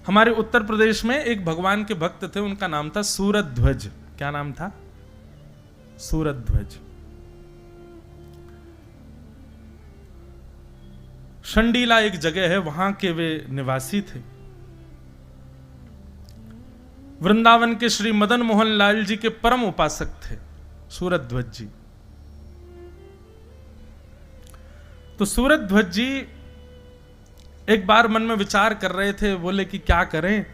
हमारे उत्तर प्रदेश में एक भगवान के भक्त थे, उनका नाम था सूरध्वज। क्या नाम था? सूरध्वज। शंडीला एक जगह है, वहां के वे निवासी थे। वृंदावन के श्री मदन मोहन लाल जी के परम उपासक थे सूरध्वज जी। तो सूरध्वज जी एक बार मन में विचार कर रहे थे, बोले कि क्या करें,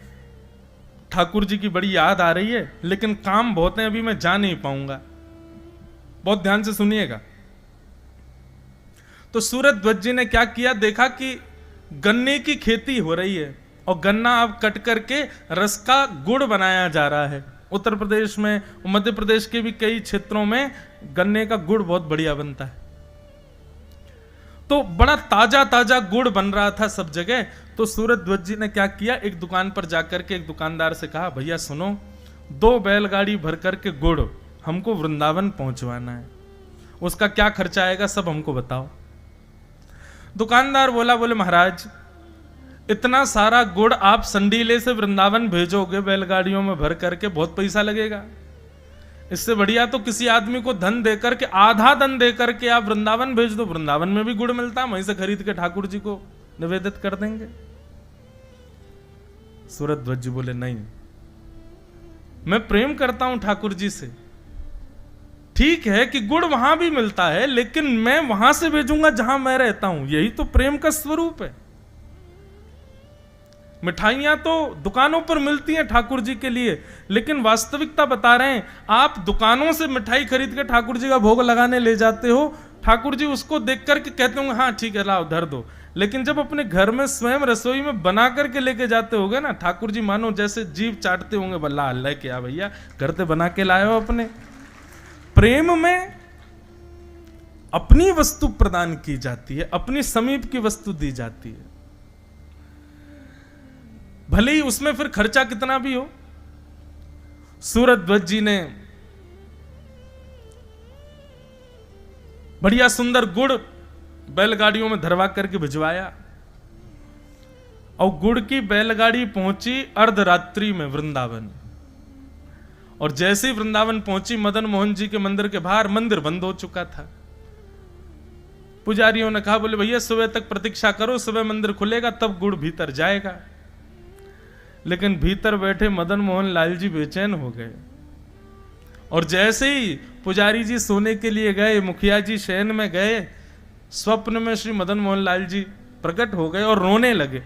ठाकुर जी की बड़ी याद आ रही है, लेकिन काम बहुत है, अभी मैं जा नहीं पाऊंगा। बहुत ध्यान से सुनिएगा। तो सूरध्वज जी ने क्या किया, देखा कि गन्ने की खेती हो रही है और गन्ना अब कट करके रस का गुड़ बनाया जा रहा है। उत्तर प्रदेश में, मध्य प्रदेश के भी कई क्षेत्रों में गन्ने का गुड़ बहुत बढ़िया बनता है। तो बड़ा ताजा ताजा गुड़ बन रहा था सब जगह। तो सूरध्वज जी ने क्या किया, एक दुकान पर जाकर के एक दुकानदार से कहा, भैया सुनो, 2 बैलगाड़ी भर करके गुड़ हमको वृंदावन पहुंचवाना है, उसका क्या खर्चा आएगा सब हमको बताओ। दुकानदार बोले महाराज, इतना सारा गुड़ आप संडीले से वृंदावन भेजोगे बैलगाड़ियों में भर करके, बहुत पैसा लगेगा। इससे बढ़िया तो किसी आदमी को धन देकर के, आधा धन देकर के आप वृंदावन भेज दो, वृंदावन में भी गुड़ मिलता, वहीं से खरीद के ठाकुर जी को निवेदित कर देंगे। सूरध्वज जी बोले, नहीं, मैं प्रेम करता हूं ठाकुर जी से, ठीक है कि गुड़ वहां भी मिलता है, लेकिन मैं वहां से भेजूंगा जहां मैं रहता हूं, यही तो प्रेम का स्वरूप है। मिठाइयां तो दुकानों पर मिलती हैं ठाकुर जी के लिए, लेकिन वास्तविकता बता रहे हैं, आप दुकानों से मिठाई खरीद के ठाकुर जी का भोग लगाने ले जाते हो, ठाकुर जी उसको देख करके कहते होंगे हाँ ठीक है लाओ धर दो, लेकिन जब अपने घर में स्वयं रसोई में बना करके लेके जाते होगे ना, ठाकुर जी मानो जैसे जीभ चाटते होंगे, बल्ला अल्लाह क्या भैया घर से बना के लाए हो। अपने प्रेम में अपनी वस्तु प्रदान की जाती है, अपनी समीप की वस्तु दी जाती है, भले ही उसमें फिर खर्चा कितना भी हो। सूरध्वज जी ने बढ़िया सुंदर गुड़ बैलगाड़ियों में धरवा करके भिजवाया और गुड़ की बैलगाड़ी पहुंची अर्धरात्रि में वृंदावन। और जैसे ही वृंदावन पहुंची, मदन मोहन जी के मंदिर के बाहर मंदिर बंद हो चुका था। पुजारियों ने कहा, बोले भैया सुबह तक प्रतीक्षा करो, सुबह मंदिर खुलेगा तब गुड़ भीतर जाएगा। लेकिन भीतर बैठे मदन मोहन लाल जी बेचैन हो गए, और जैसे ही पुजारी जी सोने के लिए गए, मुखिया जी शयन में गए, स्वप्न में श्री मदन मोहन लाल जी प्रकट हो गए और रोने लगे।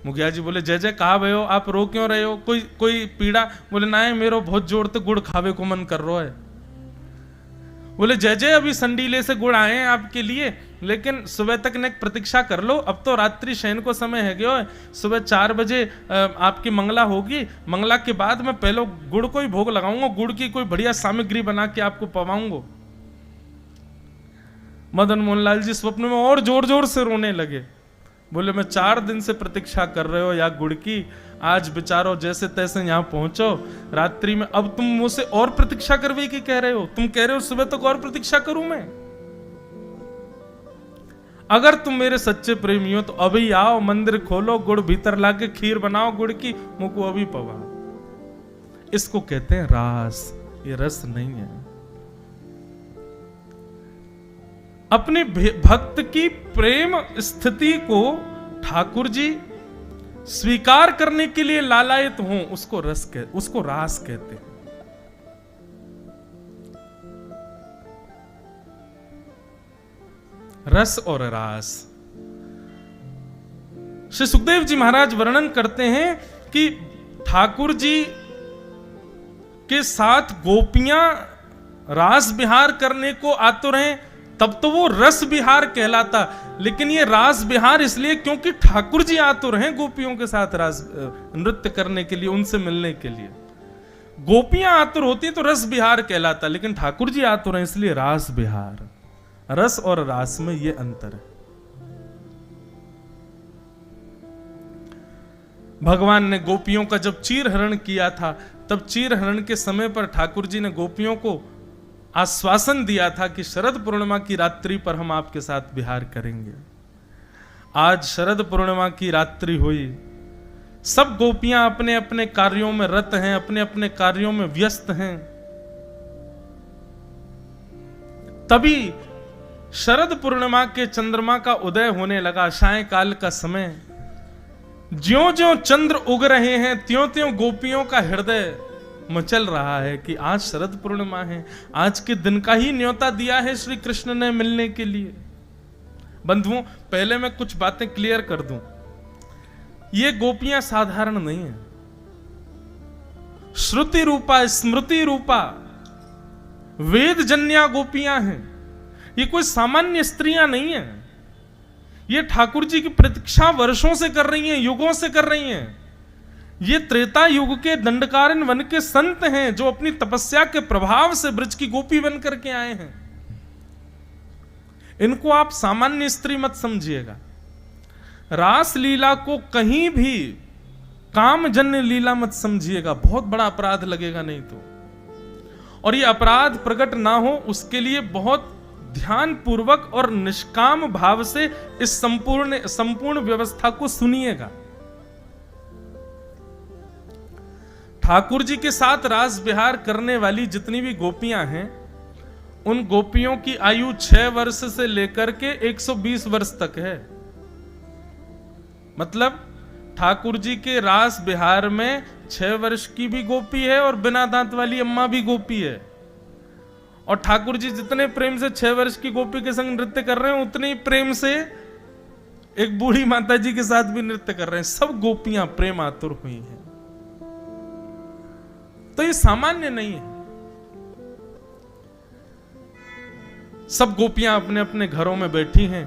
मुखिया जी बोले, जय जय कहा भयो, आप रो क्यों रहे हो, कोई पीड़ा? बोले ना है, मेरो बहुत जोर से गुड़ खावे को मन कर रहा है। बोले जय जय, अभी संडीले से गुड़ आए हैं आपके लिए, लेकिन सुबह तक ने प्रतीक्षा कर लो, अब तो रात्रि शयन को समय है गयो है, सुबह 4 बजे आपकी मंगला होगी, मंगला के बाद मैं पहले गुड़ को ही भोग लगाऊंगा, गुड़ की कोई बढ़िया सामग्री बना के आपको पवाऊंगा। मदन मोहन लाल जी स्वप्न में और जोर जोर से रोने लगे। बोले मैं 4 दिन से प्रतीक्षा कर रहे हो या गुड़ की, आज बेचारो जैसे तैसे यहां पहुंचो रात्रि में, अब तुम मुझसे और प्रतीक्षा करवे की कह रहे हो, तुम कह रहे हो सुबह तक और प्रतीक्षा करूं मैं? अगर तुम मेरे सच्चे प्रेमी हो तो अभी आओ, मंदिर खोलो, गुड़ भीतर लाके खीर बनाओ गुड़ की, मुझको अभी पवाओ। इसको कहते हैं रास, ये रस नहीं है। अपने भक्त की प्रेम स्थिति को ठाकुर जी स्वीकार करने के लिए लालायित हों, उसको रास कहते हैं। रस और रास। श्री सुखदेव जी महाराज वर्णन करते हैं कि ठाकुर जी के साथ गोपियां रास विहार करने को आतुर हैं, तब तो वो रस विहार कहलाता, लेकिन ये रास विहार इसलिए क्योंकि ठाकुर जी आतुर हैं गोपियों के साथ रास नृत्य करने के लिए, उनसे मिलने के लिए। गोपियां आतुर होती तो रस विहार कहलाता, लेकिन ठाकुर जी आतुर हैं इसलिए रास विहार। रस और रास में ये अंतर है। भगवान ने गोपियों का जब चीरहरण किया था, तब चीरहरण के समय पर ठाकुर जी ने गोपियों को आश्वासन दिया था कि शरद पूर्णिमा की रात्रि पर हम आपके साथ विहार करेंगे। आज शरद पूर्णिमा की रात्रि हुई, सब गोपियां अपने अपने कार्यों में रत हैं, अपने अपने कार्यों में व्यस्त हैं। तभी शरद पूर्णिमा के चंद्रमा का उदय होने लगा, सायंकाल का समय। ज्यों ज्यों चंद्र उग रहे हैं त्यों त्यों गोपियों का हृदय मचल रहा है कि आज शरद पूर्णिमा है, आज के दिन का ही न्योता दिया है श्री कृष्ण ने मिलने के लिए। बंधुओं, पहले मैं कुछ बातें क्लियर कर दूं। ये गोपियां साधारण नहीं है, श्रुति रूपा, स्मृति रूपा, वेद जन्या गोपियां हैं। ये कोई सामान्य स्त्रियां नहीं है। ये ठाकुर जी की प्रतीक्षा वर्षों से कर रही हैं, युगों से कर रही हैं। ये त्रेता युग के दंडकारण्य वन के संत हैं जो अपनी तपस्या के प्रभाव से ब्रज की गोपी बन करके आए हैं। इनको आप सामान्य स्त्री मत समझिएगा। रास लीला को कहीं भी कामजन्य लीला मत समझिएगा, बहुत बड़ा अपराध लगेगा नहीं तो। और ये अपराध प्रकट ना हो उसके लिए बहुत ध्यान पूर्वक और निष्काम भाव से इस संपूर्ण व्यवस्था को सुनिएगा। ठाकुर जी के साथ रास विहार करने वाली जितनी भी गोपियां हैं, उन गोपियों की आयु 6 वर्ष से लेकर के 120 वर्ष तक है। मतलब ठाकुर जी के रास विहार में 6 वर्ष की भी गोपी है और बिना दांत वाली अम्मा भी गोपी है। और ठाकुर जी जितने प्रेम से 6 वर्ष की गोपी के संग नृत्य कर रहे हैं, उतने ही प्रेम से एक बूढ़ी माता जी के साथ भी नृत्य कर रहे हैं। सब गोपियां प्रेम आतुर हुई हैं। तो ये सामान्य नहीं है। सब गोपियां अपने अपने घरों में बैठी हैं।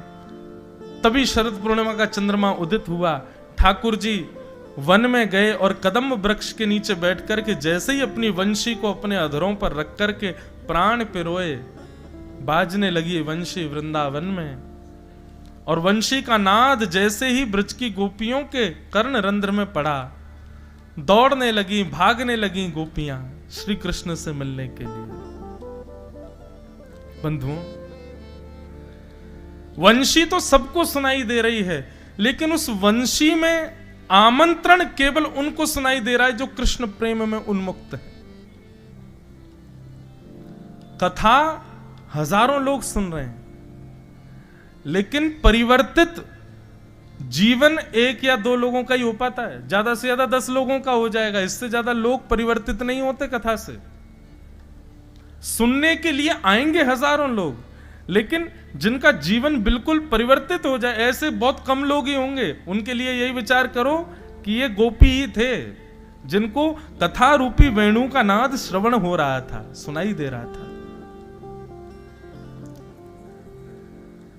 तभी शरद पूर्णिमा का चंद्रमा उदित हुआ। ठाकुर जी वन में गए और कदम्ब वृक्ष के नीचे बैठ करके जैसे ही अपनी वंशी को अपने अधरों पर रख करके प्राण पिरोए, बाजने लगी वंशी वृंदावन में। और वंशी का नाद जैसे ही ब्रज की गोपियों के कर्ण रंध्र में पड़ा, दौड़ने लगी, भागने लगी गोपियां श्री कृष्ण से मिलने के लिए। बंधुओं, वंशी तो सबको सुनाई दे रही है, लेकिन उस वंशी में आमंत्रण केवल उनको सुनाई दे रहा है जो कृष्ण प्रेम में उन्मुक्त है। कथा हजारों लोग सुन रहे हैं, लेकिन परिवर्तित जीवन 1 या 2 लोगों का ही हो पाता है। ज्यादा से ज्यादा 10 लोगों का हो जाएगा, इससे ज्यादा लोग परिवर्तित नहीं होते कथा से। सुनने के लिए आएंगे हजारों लोग, लेकिन जिनका जीवन बिल्कुल परिवर्तित हो जाए ऐसे बहुत कम लोग ही होंगे। उनके लिए यही विचार करो कि ये गोपी ही थे जिनको कथा रूपी वेणु का नाद श्रवण हो रहा था, सुनाई दे रहा था।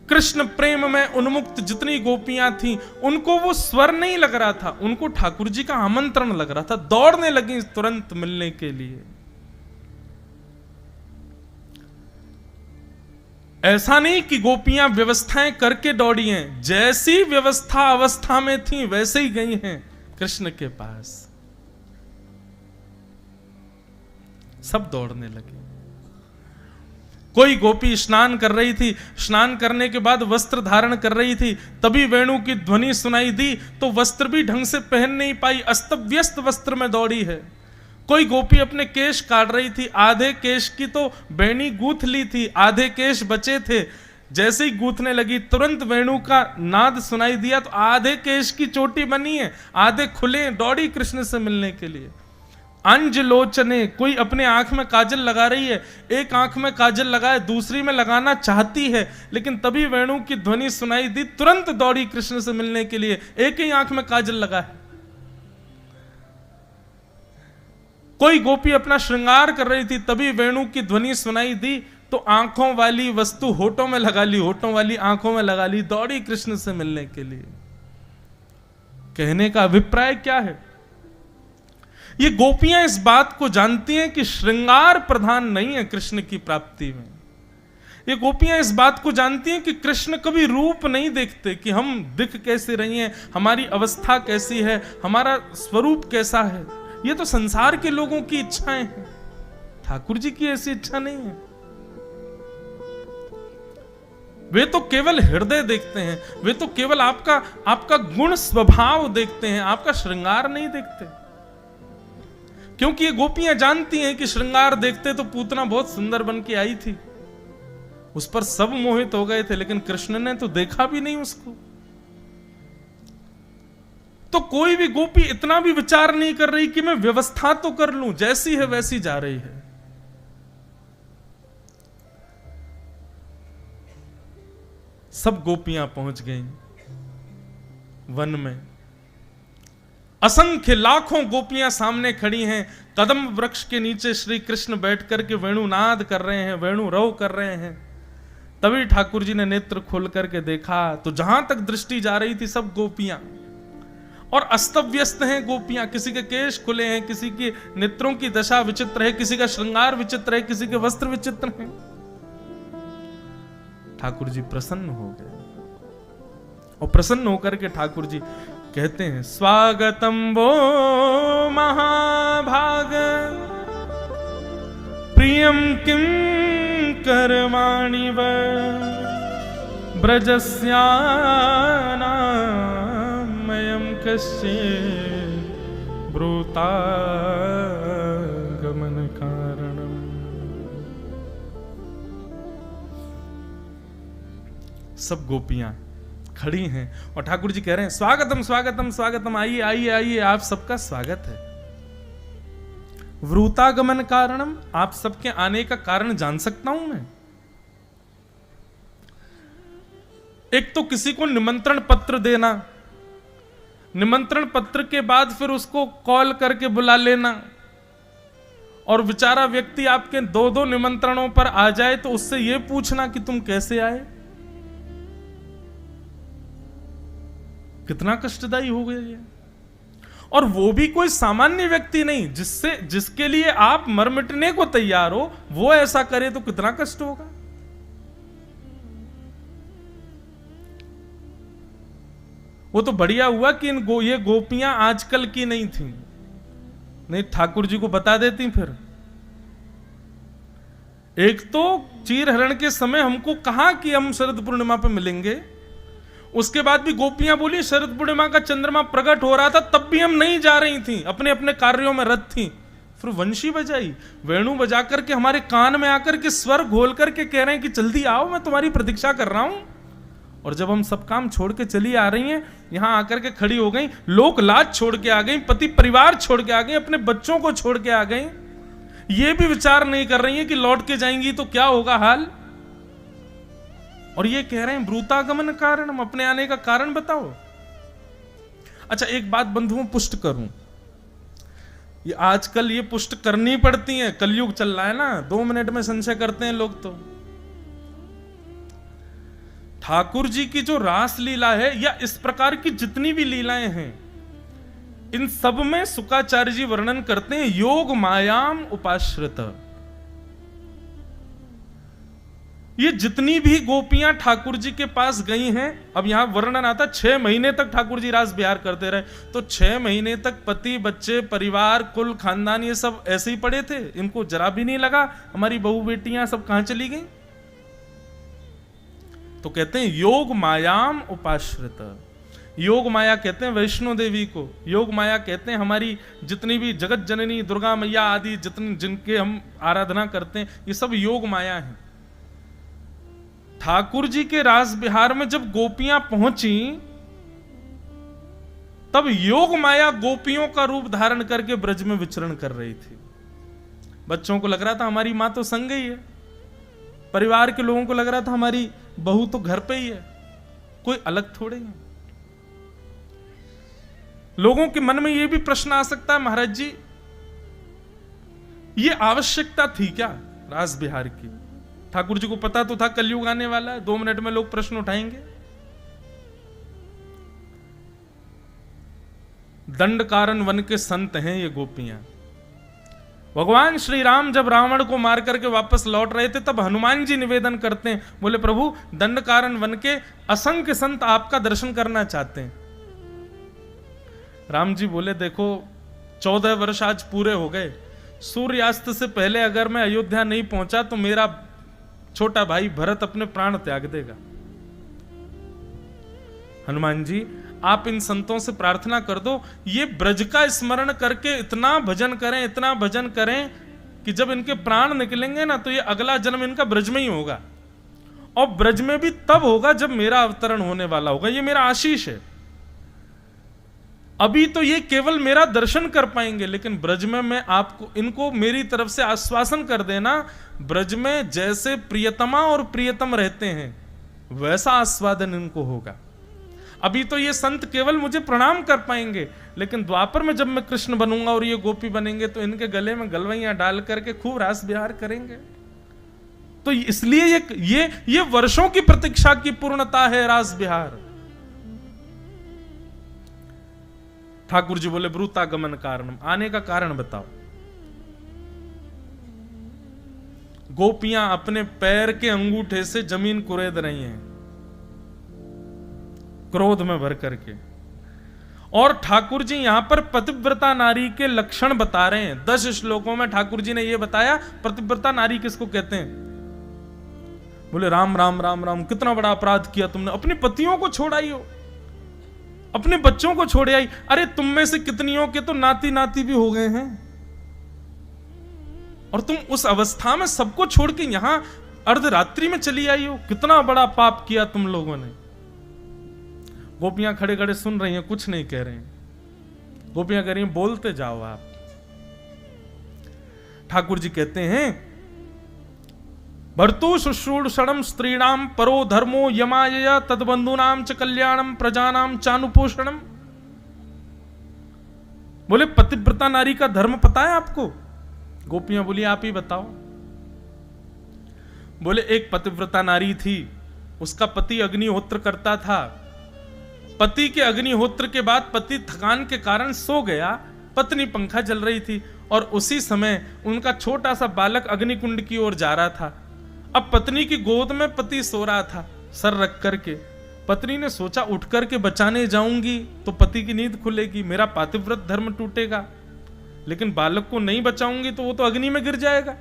कृष्ण प्रेम में उन्मुक्त जितनी गोपियां थीं, उनको वो स्वर नहीं लग रहा था, उनको ठाकुर जी का आमंत्रण लग रहा था। दौड़ने लगी तुरंत मिलने के लिए। ऐसा नहीं कि गोपियां व्यवस्थाएं करके दौड़ी हैं, जैसी व्यवस्था अवस्था में थी वैसे ही गई हैं कृष्ण के पास। सब दौड़ने लगे। कोई गोपी स्नान कर रही थी, स्नान करने के बाद वस्त्र धारण कर रही थी, तभी वेणु की ध्वनि सुनाई दी तो वस्त्र भी ढंग से पहन नहीं पाई, अस्त व्यस्त वस्त्र में दौड़ी है। कोई गोपी अपने केश काट रही थी, आधे केश की तो बेणी गूंथ ली थी, आधे केश बचे थे। जैसे ही गूंथने लगी तुरंत वेणु का नाद सुनाई दिया तो आधे केश की चोटी बनी है, आधे खुले, दौड़ी कृष्ण से मिलने के लिए। अंज लोचने, कोई अपने आंख में काजल लगा रही है, एक आंख में काजल लगाए दूसरी में लगाना चाहती है, लेकिन तभी वेणु की ध्वनि सुनाई दी, तुरंत दौड़ी कृष्ण से मिलने के लिए, एक ही आंख में काजल लगा है। कोई गोपी अपना श्रृंगार कर रही थी, तभी वेणु की ध्वनि सुनाई दी तो आंखों वाली वस्तु होठों में लगा ली, होठों वाली आंखों में लगा ली, दौड़ी कृष्ण से मिलने के लिए। कहने का अभिप्राय क्या है? ये गोपियां इस बात को जानती हैं कि श्रृंगार प्रधान नहीं है कृष्ण की प्राप्ति में। ये गोपियां इस बात को जानती हैं कि कृष्ण कभी रूप नहीं देखते कि हम दिख कैसे रही हैं, हमारी अवस्था कैसी है, हमारा स्वरूप कैसा है। ये तो संसार के लोगों की इच्छाएं हैं, ठाकुर जी की ऐसी इच्छा नहीं है। वे तो केवल हृदय देखते हैं, वे तो केवल आपका गुण स्वभाव देखते हैं, आपका श्रृंगार नहीं देखते। क्योंकि ये गोपियां जानती हैं कि श्रृंगार देखते तो पूतना बहुत सुंदर बन के आई थी, उस पर सब मोहित हो गए थे, लेकिन कृष्ण ने तो देखा भी नहीं उसको। तो कोई भी गोपी इतना भी विचार नहीं कर रही कि मैं व्यवस्था तो कर लूं, जैसी है वैसी जा रही है। सब गोपियां पहुंच गईं वन में। असंख्य लाखों गोपियां सामने खड़ी हैं। कदम वृक्ष के नीचे श्री कृष्ण बैठ करके वेणुनाद कर रहे हैं, वेणु रव कर रहे हैं। तभी ठाकुर जी ने नेत्र खोल करके देखा तो जहां तक दृष्टि जा रही थी सब गोपियां, और अस्त व्यस्त हैं गोपियां। किसी के केश खुले हैं, किसी के नेत्रों की दशा विचित्र है, किसी का श्रृंगार विचित्र है, किसी के वस्त्र विचित्र हैं। ठाकुर जी प्रसन्न हो गए, और प्रसन्न होकर के ठाकुर जी कहते हैं, स्वागतम वो महाभाग प्रियम किम करवाणि व ब्रजस्यानामयं कस्य ब्रूतागमन कारणम। सब गोपियां खड़ी हैं और ठाकुर जी कह रहे हैं, स्वागतम स्वागतम स्वागतम, आइए आइए आइए, आप सबका स्वागत है। वृतागमन कारणम, आप सबके आने का कारण जान सकता हूं मैं? एक तो किसी को निमंत्रण पत्र देना, निमंत्रण पत्र के बाद फिर उसको कॉल करके बुला लेना, और बेचारा व्यक्ति आपके दो दो निमंत्रणों पर आ जाए तो उससे यह पूछना कि तुम कैसे आए, कितना कष्टदायी हो गया ये। और वो भी कोई सामान्य व्यक्ति नहीं, जिसके लिए आप मर मिटने को तैयार हो, वो ऐसा करे तो कितना कष्ट होगा। वो तो बढ़िया हुआ कि ये गोपियां आजकल की नहीं थी, नहीं ठाकुर जी को बता देती फिर। एक तो चीर हरण के समय हमको कहा कि हम शरद पूर्णिमा पे मिलेंगे, उसके बाद भी गोपियां बोली शरद पूर्णिमा का चंद्रमा प्रकट हो रहा था तब भी हम नहीं जा रही थी, अपने अपने कार्यों में रत थी। फिर वंशी बजाई, वेणु बजा करके हमारे कान में आकर के स्वर घोल करके कह रहे हैं कि जल्दी आओ, मैं तुम्हारी प्रतीक्षा कर रहा हूं। और जब हम सब काम छोड़ के चली आ रही हैं, यहां आकर के खड़ी हो गई, लोक लाज छोड़ के आ गई, पति परिवार छोड़ के आ गई, अपने बच्चों को छोड़ के आ गई, ये भी विचार नहीं कर रही है कि लौट के जाएंगी तो क्या होगा हाल। और ये कह रहे हैं ब्रूतागमन कारण, हम अपने आने का कारण बताओ। अच्छा एक बात बंधुओं पुष्ट करूं, ये आजकल ये पुष्ट करनी पड़ती है, कलयुग चल रहा है ना, 2 मिनट में संशय करते हैं लोग। तो ठाकुर जी की जो रास लीला है या इस प्रकार की जितनी भी लीलाएं हैं, इन सब में शुकाचार्य जी वर्णन करते हैं योग मायाम उपाश्रित। ये जितनी भी गोपियां ठाकुर जी के पास गई हैं, अब यहां वर्णन आता 6 महीने तक ठाकुर जी रास बिहार करते रहे, तो 6 महीने तक पति बच्चे परिवार कुल खानदान ये सब ऐसे ही पड़े थे, इनको जरा भी नहीं लगा हमारी बहू बेटियां सब कहां चली गई। तो कहते हैं योग मायाम उपाश्रित। योग माया कहते हैं वैष्णो देवी को, योग माया कहते हैं हमारी जितनी भी जगत जननी दुर्गा मैया आदि जितने जिनके हम आराधना करते हैं, ये सब योग माया है। ठाकुर जी के रास बिहार में जब गोपियां पहुंची, तब योग माया गोपियों का रूप धारण करके ब्रज में विचरण कर रही थी। बच्चों को लग रहा था हमारी मां तो संग ही है, परिवार के लोगों को लग रहा था हमारी बहू तो घर पे ही है, कोई अलग थोड़े है। लोगों के मन में यह भी प्रश्न आ सकता है, महाराज जी ये आवश्यकता थी क्या रास बिहार की? ठाकुर जी को पता तो था कलयुग आने वाला है, 2 मिनट में लोग प्रश्न उठाएंगे। दंड कारण वन के संत हैं ये गोपियां। भगवान श्री राम जब रावण को मार करके वापस लौट रहे थे, तब हनुमान जी निवेदन करते हैं, बोले प्रभु दंड कारण वन के असंख्य संत आपका दर्शन करना चाहते हैं। राम जी बोले देखो 14 वर्ष आज पूरे हो गए, सूर्यास्त से पहले अगर मैं अयोध्या नहीं पहुंचा तो मेरा छोटा भाई भरत अपने प्राण त्याग देगा। हनुमान जी आप इन संतों से प्रार्थना कर दो, ये ब्रज का स्मरण करके इतना भजन करें, इतना भजन करें कि जब इनके प्राण निकलेंगे ना तो ये अगला जन्म इनका ब्रज में ही होगा, और ब्रज में भी तब होगा जब मेरा अवतरण होने वाला होगा। ये मेरा आशीष है। अभी तो ये केवल मेरा दर्शन कर पाएंगे, लेकिन ब्रज में मैं आपको, इनको मेरी तरफ से आश्वासन कर देना, ब्रज में जैसे प्रियतमा और प्रियतम रहते हैं वैसा आस्वादन इनको होगा। अभी तो ये संत केवल मुझे प्रणाम कर पाएंगे, लेकिन द्वापर में जब मैं कृष्ण बनूंगा और ये गोपी बनेंगे तो इनके गले में गलवैयां डाल करके खूब रास विहार करेंगे। तो इसलिए ये वर्षों की प्रतीक्षा की पूर्णता है रास विहार। ठाकुर जी बोले ब्रूतागमन कारणम, आने का कारण बताओ। गोपियां अपने पैर के अंगूठे से जमीन कुरेद रही हैं क्रोध में भर करके, और ठाकुर जी यहां पर पतिव्रता नारी के लक्षण बता रहे हैं। 10 श्लोकों में ठाकुर जी ने यह बताया पतिव्रता नारी किसको कहते हैं। बोले राम राम राम राम, कितना बड़ा अपराध किया तुमने, अपने पतियों को छोड़ आई हो, अपने बच्चों को छोड़ आई। अरे तुम में से कितनियों के तो नाती नाती भी हो गए हैं, और तुम उस अवस्था में सबको छोड़ के यहां अर्धरात्रि में चली आई हो, कितना बड़ा पाप किया तुम लोगों ने। गोपियां खड़े खड़े सुन रही हैं, कुछ नहीं कह रहे हैं। गोपियां कह रही हैं बोलते जाओ आप। ठाकुर जी कहते हैं भर्तु शुश्रूषणम स्त्रीणाम परो धर्मो यमायया तद्बंधुनाम च कल्याणम प्रजानाम चानुपोषणम। बोले पतिव्रता नारी का धर्म पता है आपको? गोपियां बोली आप ही बताओ। बोले एक पतिव्रता नारी थी, उसका पति अग्निहोत्र करता था। पति के अग्निहोत्र के बाद पति थकान के कारण सो गया, पत्नी पंखा जल रही थी, और उसी समय उनका छोटा सा बालक अग्निकुंड की ओर जा रहा था। अब पत्नी की गोद में पति सो रहा था सर रख करके। पत्नी ने सोचा उठ करके बचाने जाऊंगी तो पति की नींद खुलेगी, मेरा पातिव्रत धर्म टूटेगा, लेकिन बालक को नहीं बचाऊंगी तो वो तो अग्नि में गिर जाएगा।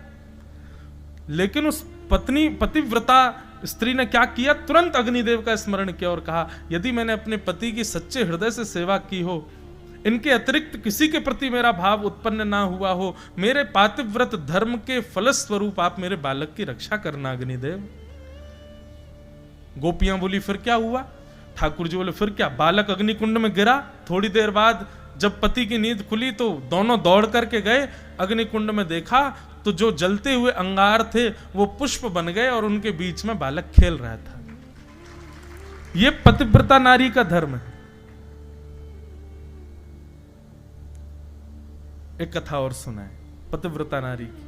लेकिन उस पतिव्रता स्त्री ने क्या किया, तुरंत अग्निदेव का स्मरण किया और कहा यदि मैंने अपने पति की सच्चे हृदय से सेवा की हो, इनके अतिरिक्त किसी के प्रति मेरा भाव उत्पन्न ना हुआ हो, मेरे पातिव्रत धर्म के फलस्वरूप आप मेरे बालक की रक्षा करना अग्निदेव। गोपियां बोली फिर क्या हुआ? ठाकुर जी बोले फिर क्या, बालक अग्निकुंड में गिरा। थोड़ी देर बाद जब पति की नींद खुली तो दोनों दौड़ करके गए, अग्निकुंड में देखा तो जो जलते हुए अंगार थे वो पुष्प बन गए और उनके बीच में बालक खेल रहा था। ये पतिव्रता नारी का धर्म है। एक कथा और सुनाए पतिव्रता नारी की,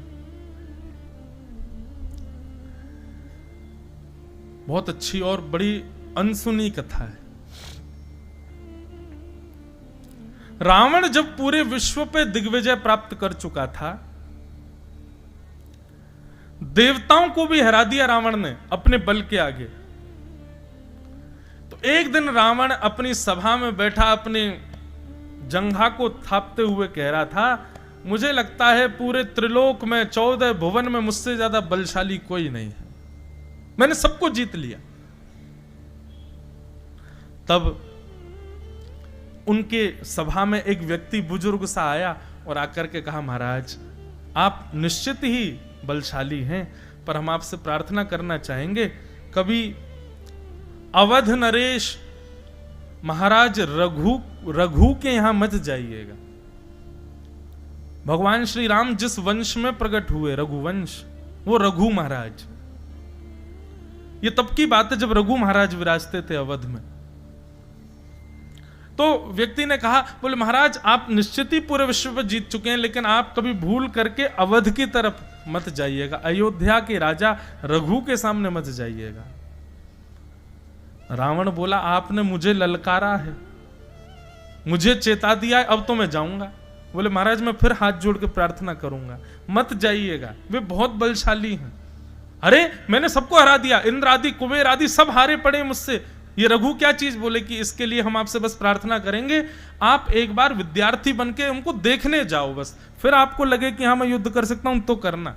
बहुत अच्छी और बड़ी अनसुनी कथा है। रावण जब पूरे विश्व पे दिग्विजय प्राप्त कर चुका था, देवताओं को भी हरा दिया रावण ने अपने बल के आगे। तो एक दिन रावण अपनी सभा में बैठा अपने जंघा को थापते हुए कह रहा था, मुझे लगता है पूरे त्रिलोक में 14 भुवन में मुझसे ज्यादा बलशाली कोई नहीं है, मैंने सबको जीत लिया। तब उनके सभा में एक व्यक्ति बुजुर्ग सा आया और आकर के कहा, महाराज आप निश्चित ही बलशाली हैं, पर हम आपसे प्रार्थना करना चाहेंगे कभी अवध नरेश महाराज रघु के यहां मत जाइएगा। भगवान श्री राम जिस वंश में प्रकट हुए, रघुवंश, वो रघु महाराज। ये तब की बात है जब रघु महाराज विराजते थे अवध में। तो व्यक्ति ने कहा, बोले महाराज आप निश्चित ही पूरे विश्व पर जीत चुके हैं, लेकिन आप कभी भूल करके अवध की तरफ मत जाइएगा, अयोध्या के राजा रघु के सामने मत जाइएगा। रावण बोला, आपने मुझे ललकारा है, मुझे चेता दिया है, अब तो मैं जाऊंगा। बोले महाराज मैं फिर हाथ जोड़ के प्रार्थना करूंगा, मत जाइएगा, वे बहुत बलशाली हैं। अरे मैंने सबको हरा दिया, इंद्र आदि कुबेर आदि सब हारे पड़े मुझसे, ये रघु क्या चीज? बोले कि इसके लिए हम आपसे बस प्रार्थना करेंगे, आप एक बार विद्यार्थी बनके उनको देखने जाओ, बस फिर आपको लगे कि हाँ मैं युद्ध कर सकता हूं तो करना।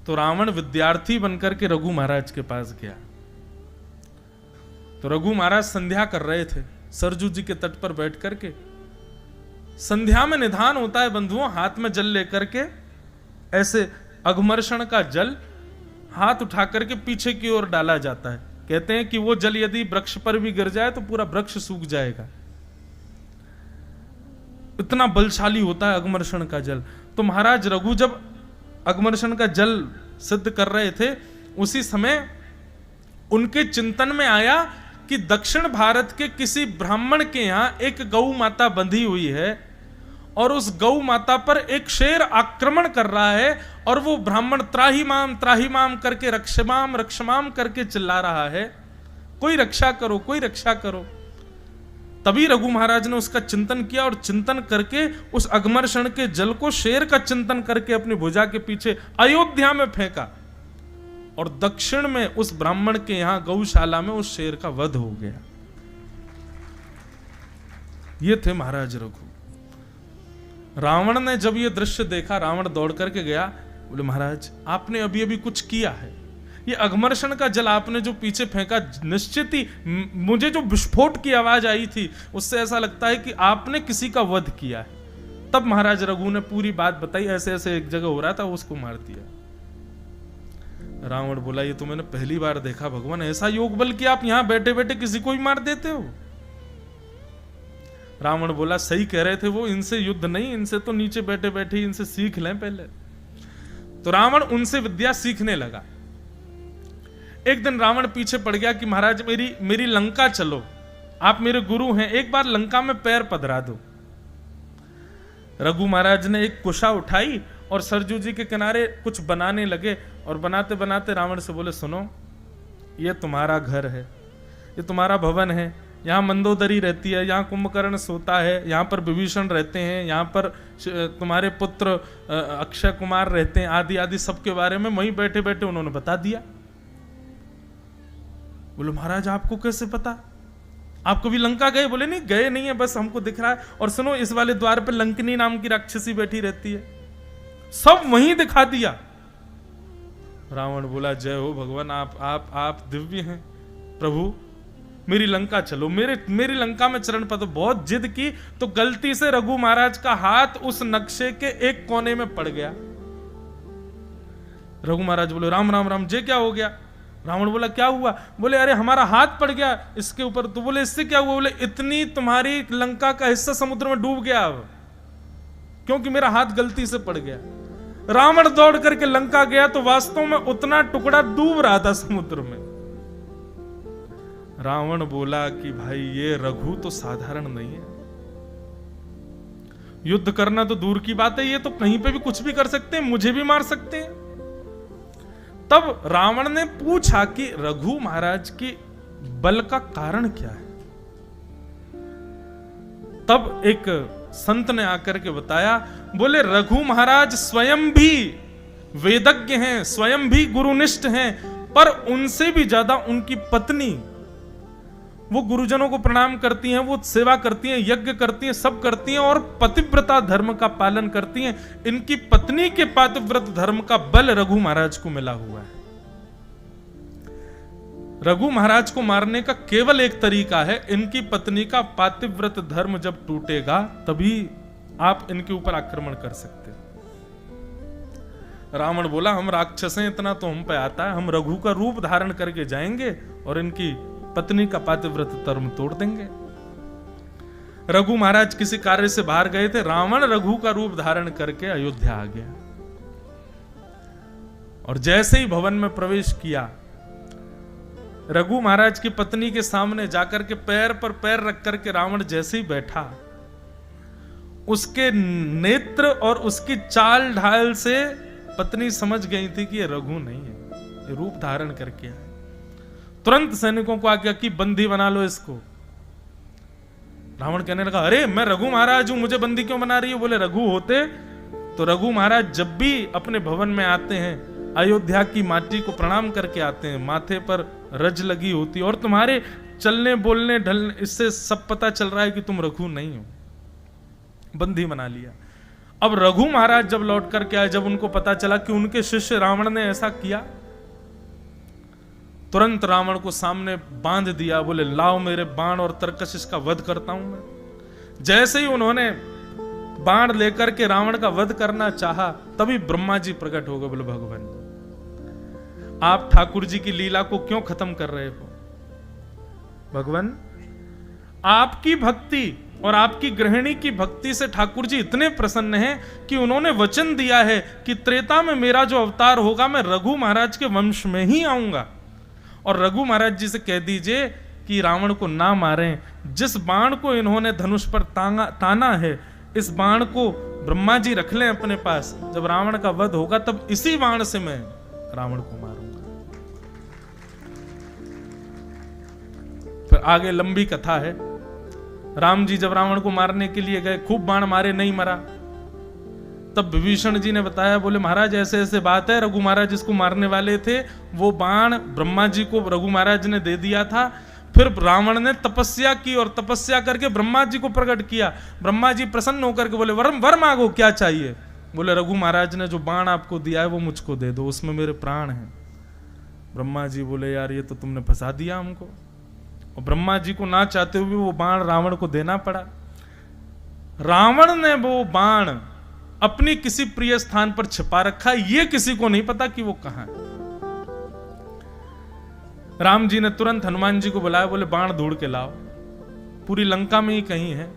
तो रावण विद्यार्थी बनकर के रघु महाराज के पास गया तो रघु महाराज संध्या कर रहे थे सरजू जी के तट पर बैठ करके। संध्या में निधान होता है बंधुओं, हाथ में जल लेकर के ऐसे अघमर्षण का जल हाथ उठा करके पीछे की ओर डाला जाता है। कहते हैं कि वो जल यदि वृक्ष पर भी गिर जाए तो पूरा वृक्ष सूख जाएगा, इतना बलशाली होता है अघमर्षण का जल। तो महाराज रघु जब अघमर्षण का जल सिद्ध कर रहे थे, उसी समय उनके चिंतन में आया कि दक्षिण भारत के किसी ब्राह्मण के यहां एक गौ माता बंधी हुई है और उस गौ माता पर एक शेर आक्रमण कर रहा है और वो ब्राह्मण त्राही माम करके रक्षमाम रक्षमाम करके चिल्ला रहा है, कोई रक्षा करो, कोई रक्षा करो। तभी रघु महाराज ने उसका चिंतन किया और चिंतन करके उस अघमर्षण के जल को शेर का चिंतन करके अपनी भुजा के पीछे अयोध्या में फेंका और दक्षिण में उस ब्राह्मण के यहां गौशाला में उस शेर का वध हो गया। ये थे महाराज रघु। रावण ने जब ये दृश्य देखा, रावण दौड़ करके गया, बोले महाराज आपने अभी अभी कुछ किया है, ये अघमर्षण का जल आपने जो पीछे फेंका, निश्चित ही मुझे जो विस्फोट की आवाज आई थी उससे ऐसा लगता है कि आपने किसी का वध किया है। तब महाराज रघु ने पूरी बात बताई, ऐसे ऐसे एक जगह हो रहा था, उसको मार दिया। रावण बोला ये तो मैंने पहली बार देखा भगवान, ऐसा योग बल कि आप यहां बैठे बैठे किसी को ही मार देते हो। रावण बोला सही कह रहे थे वो, इनसे युद्ध नहीं, इनसे तो नीचे बैठे बैठे इनसे सीख लें पहले। तो रावण उनसे विद्या सीखने लगा। एक दिन रावण पीछे पड़ गया कि महाराज मेरी लंका चलो, आप मेरे गुरु हैं, एक बार लंका में पैर पधरा दो। रघु महाराज ने एक कुशा उठाई और सरजू जी के किनारे कुछ बनाने लगे और बनाते बनाते रावण से बोले सुनो, ये तुम्हारा घर है, ये तुम्हारा भवन है, यहाँ मंदोदरी रहती है, यहाँ कुंभकर्ण सोता है, यहाँ पर विभीषण रहते हैं, यहाँ पर तुम्हारे पुत्र अक्षय कुमार रहते हैं, आदि आदि सबके बारे में वहीं बैठे बैठे उन्होंने बता दिया। बोले महाराज आपको कैसे पता, आप कभी लंका गए? बोले नहीं गए नहीं है, बस हमको दिख रहा है। और सुनो इस वाले द्वार पे लंकिनी नाम की राक्षसी बैठी रहती है, सब वहीं दिखा दिया। रावण बोला जय हो भगवान, आप दिव्य हैं प्रभु, मेरी लंका चलो, मेरी लंका में चरण पद। बहुत जिद की तो गलती से रघु महाराज का हाथ उस नक्शे के एक कोने में पड़ गया। रघु महाराज बोले राम राम राम, जे क्या हो गया? रावण बोला क्या हुआ? बोले अरे हमारा हाथ पड़ गया इसके ऊपर। तो बोले इससे क्या हुआ? बोले इतनी तुम्हारी लंका का हिस्सा समुद्र में डूब गया अब, क्योंकि मेरा हाथ गलती से पड़ गया। रावण दौड़ करके लंका गया तो वास्तव में उतना टुकड़ा डूब रहा था समुद्र में। रावण बोला कि भाई ये रघु तो साधारण नहीं है, युद्ध करना तो दूर की बात है, ये तो कहीं पे भी कुछ भी कर सकते हैं, मुझे भी मार सकते हैं। तब रावण ने पूछा कि रघु महाराज की बल का कारण क्या है। तब एक संत ने आकर के बताया, बोले रघु महाराज स्वयं भी वेदज्ञ हैं, स्वयं भी गुरुनिष्ठ हैं, पर उनसे भी ज्यादा उनकी पत्नी, वो गुरुजनों को प्रणाम करती हैं, वो सेवा करती हैं, यज्ञ करती हैं, सब करती हैं और पतिव्रता धर्म का पालन करती हैं। इनकी पत्नी के पतिव्रत धर्म का बल रघु महाराज को मिला हुआ है। रघु महाराज को मारने का केवल एक तरीका है, इनकी पत्नी का पतिव्रत धर्म जब टूटेगा तभी आप इनके ऊपर आक्रमण कर सकते। रावण बोला हम राक्षस हैं, इतना तो हम पे आता है, हम रघु का रूप धारण करके जाएंगे और इनकी पत्नी का पतिव्रत धर्म तोड़ देंगे। रघु महाराज किसी कार्य से बाहर गए थे, रावण रघु का रूप धारण करके अयोध्या आ गया और जैसे ही भवन में प्रवेश किया, रघु महाराज की पत्नी के सामने जाकर के पैर पर पैर रख करके रावण जैसे ही बैठा, उसके नेत्र और उसकी चाल ढाल से पत्नी समझ गई थी कि ये रघु नहीं है, ये रूप धारण करके आए। तुरंत सैनिकों को आज्ञा की बंदी बना लो इसको। रावण कहने लगा अरे मैं रघु महाराज हूं, मुझे बंदी क्यों बना रही हो? बोले रघु होते तो रघु महाराज जब भी अपने भवन में आते हैं, अयोध्या की माटी को प्रणाम करके आते हैं, माथे पर रज लगी होती और तुम्हारे चलने बोलने ढलने, इससे सब पता चल रहा है कि तुम रघु नहीं हो। बंदी बना लिया। अब रघु महाराज जब लौट करके आए, जब उनको पता चला कि उनके शिष्य रावण ने ऐसा किया, तुरंत रावण को सामने बांध दिया, बोले लाओ मेरे बाण और तरकश, इसका वध करता हूं मैं। जैसे ही उन्होंने बाण लेकर के रावण का वध करना चाहा, तभी ब्रह्मा जी प्रकट हो गए। बोले भगवान, आप ठाकुर जी की लीला को क्यों खत्म कर रहे हो? भगवान, आपकी भक्ति और आपकी गृहिणी की भक्ति से ठाकुर जी इतने प्रसन्न हैं कि उन्होंने वचन दिया है कि त्रेता में मेरा जो अवतार होगा, मैं रघु महाराज के वंश में ही आऊंगा। और रघु महाराज जी से कह दीजिए कि रावण को ना मारें। जिस बाण को इन्होंने धनुष पर ताना है, इस बाण को ब्रह्मा जी रख लें अपने पास। जब रावण का वध होगा तब इसी बाण से मैं रावण को मारूंगा। फिर आगे लंबी कथा है। राम जी जब रावण को मारने के लिए गए, खूब बाण मारे, नहीं मरा। तब विभीषण जी ने बताया, बोले महाराज ऐसे ऐसे बात है, रघु महाराज जिसको मारने वाले थे वो बाण ब्रह्मा जी को रघु महाराज ने दे दिया था। फिर रावण ने तपस्या की और तपस्या करके ब्रह्मा जी को प्रकट किया। ब्रह्मा जी प्रसन्न होकर के बोले वर मांगो, क्या चाहिए? बोले रघु महाराज ने जो बाण आपको दिया है वो मुझको दे दो, उसमें मेरे प्राण हैं। ब्रह्मा जी बोले यार ये तो तुमने फंसा दिया हमको। और ब्रह्मा जी को ना चाहते हुए वो बाण रावण को देना पड़ा। रावण ने वो बाण अपनी किसी प्रिय स्थान पर छिपा रखा, ये किसी को नहीं पता कि वो कहां है। राम जी ने तुरंत हनुमान जी को बुलाया, बोले बाण ढूंढ के लाओ, पूरी लंका में ही कहीं है।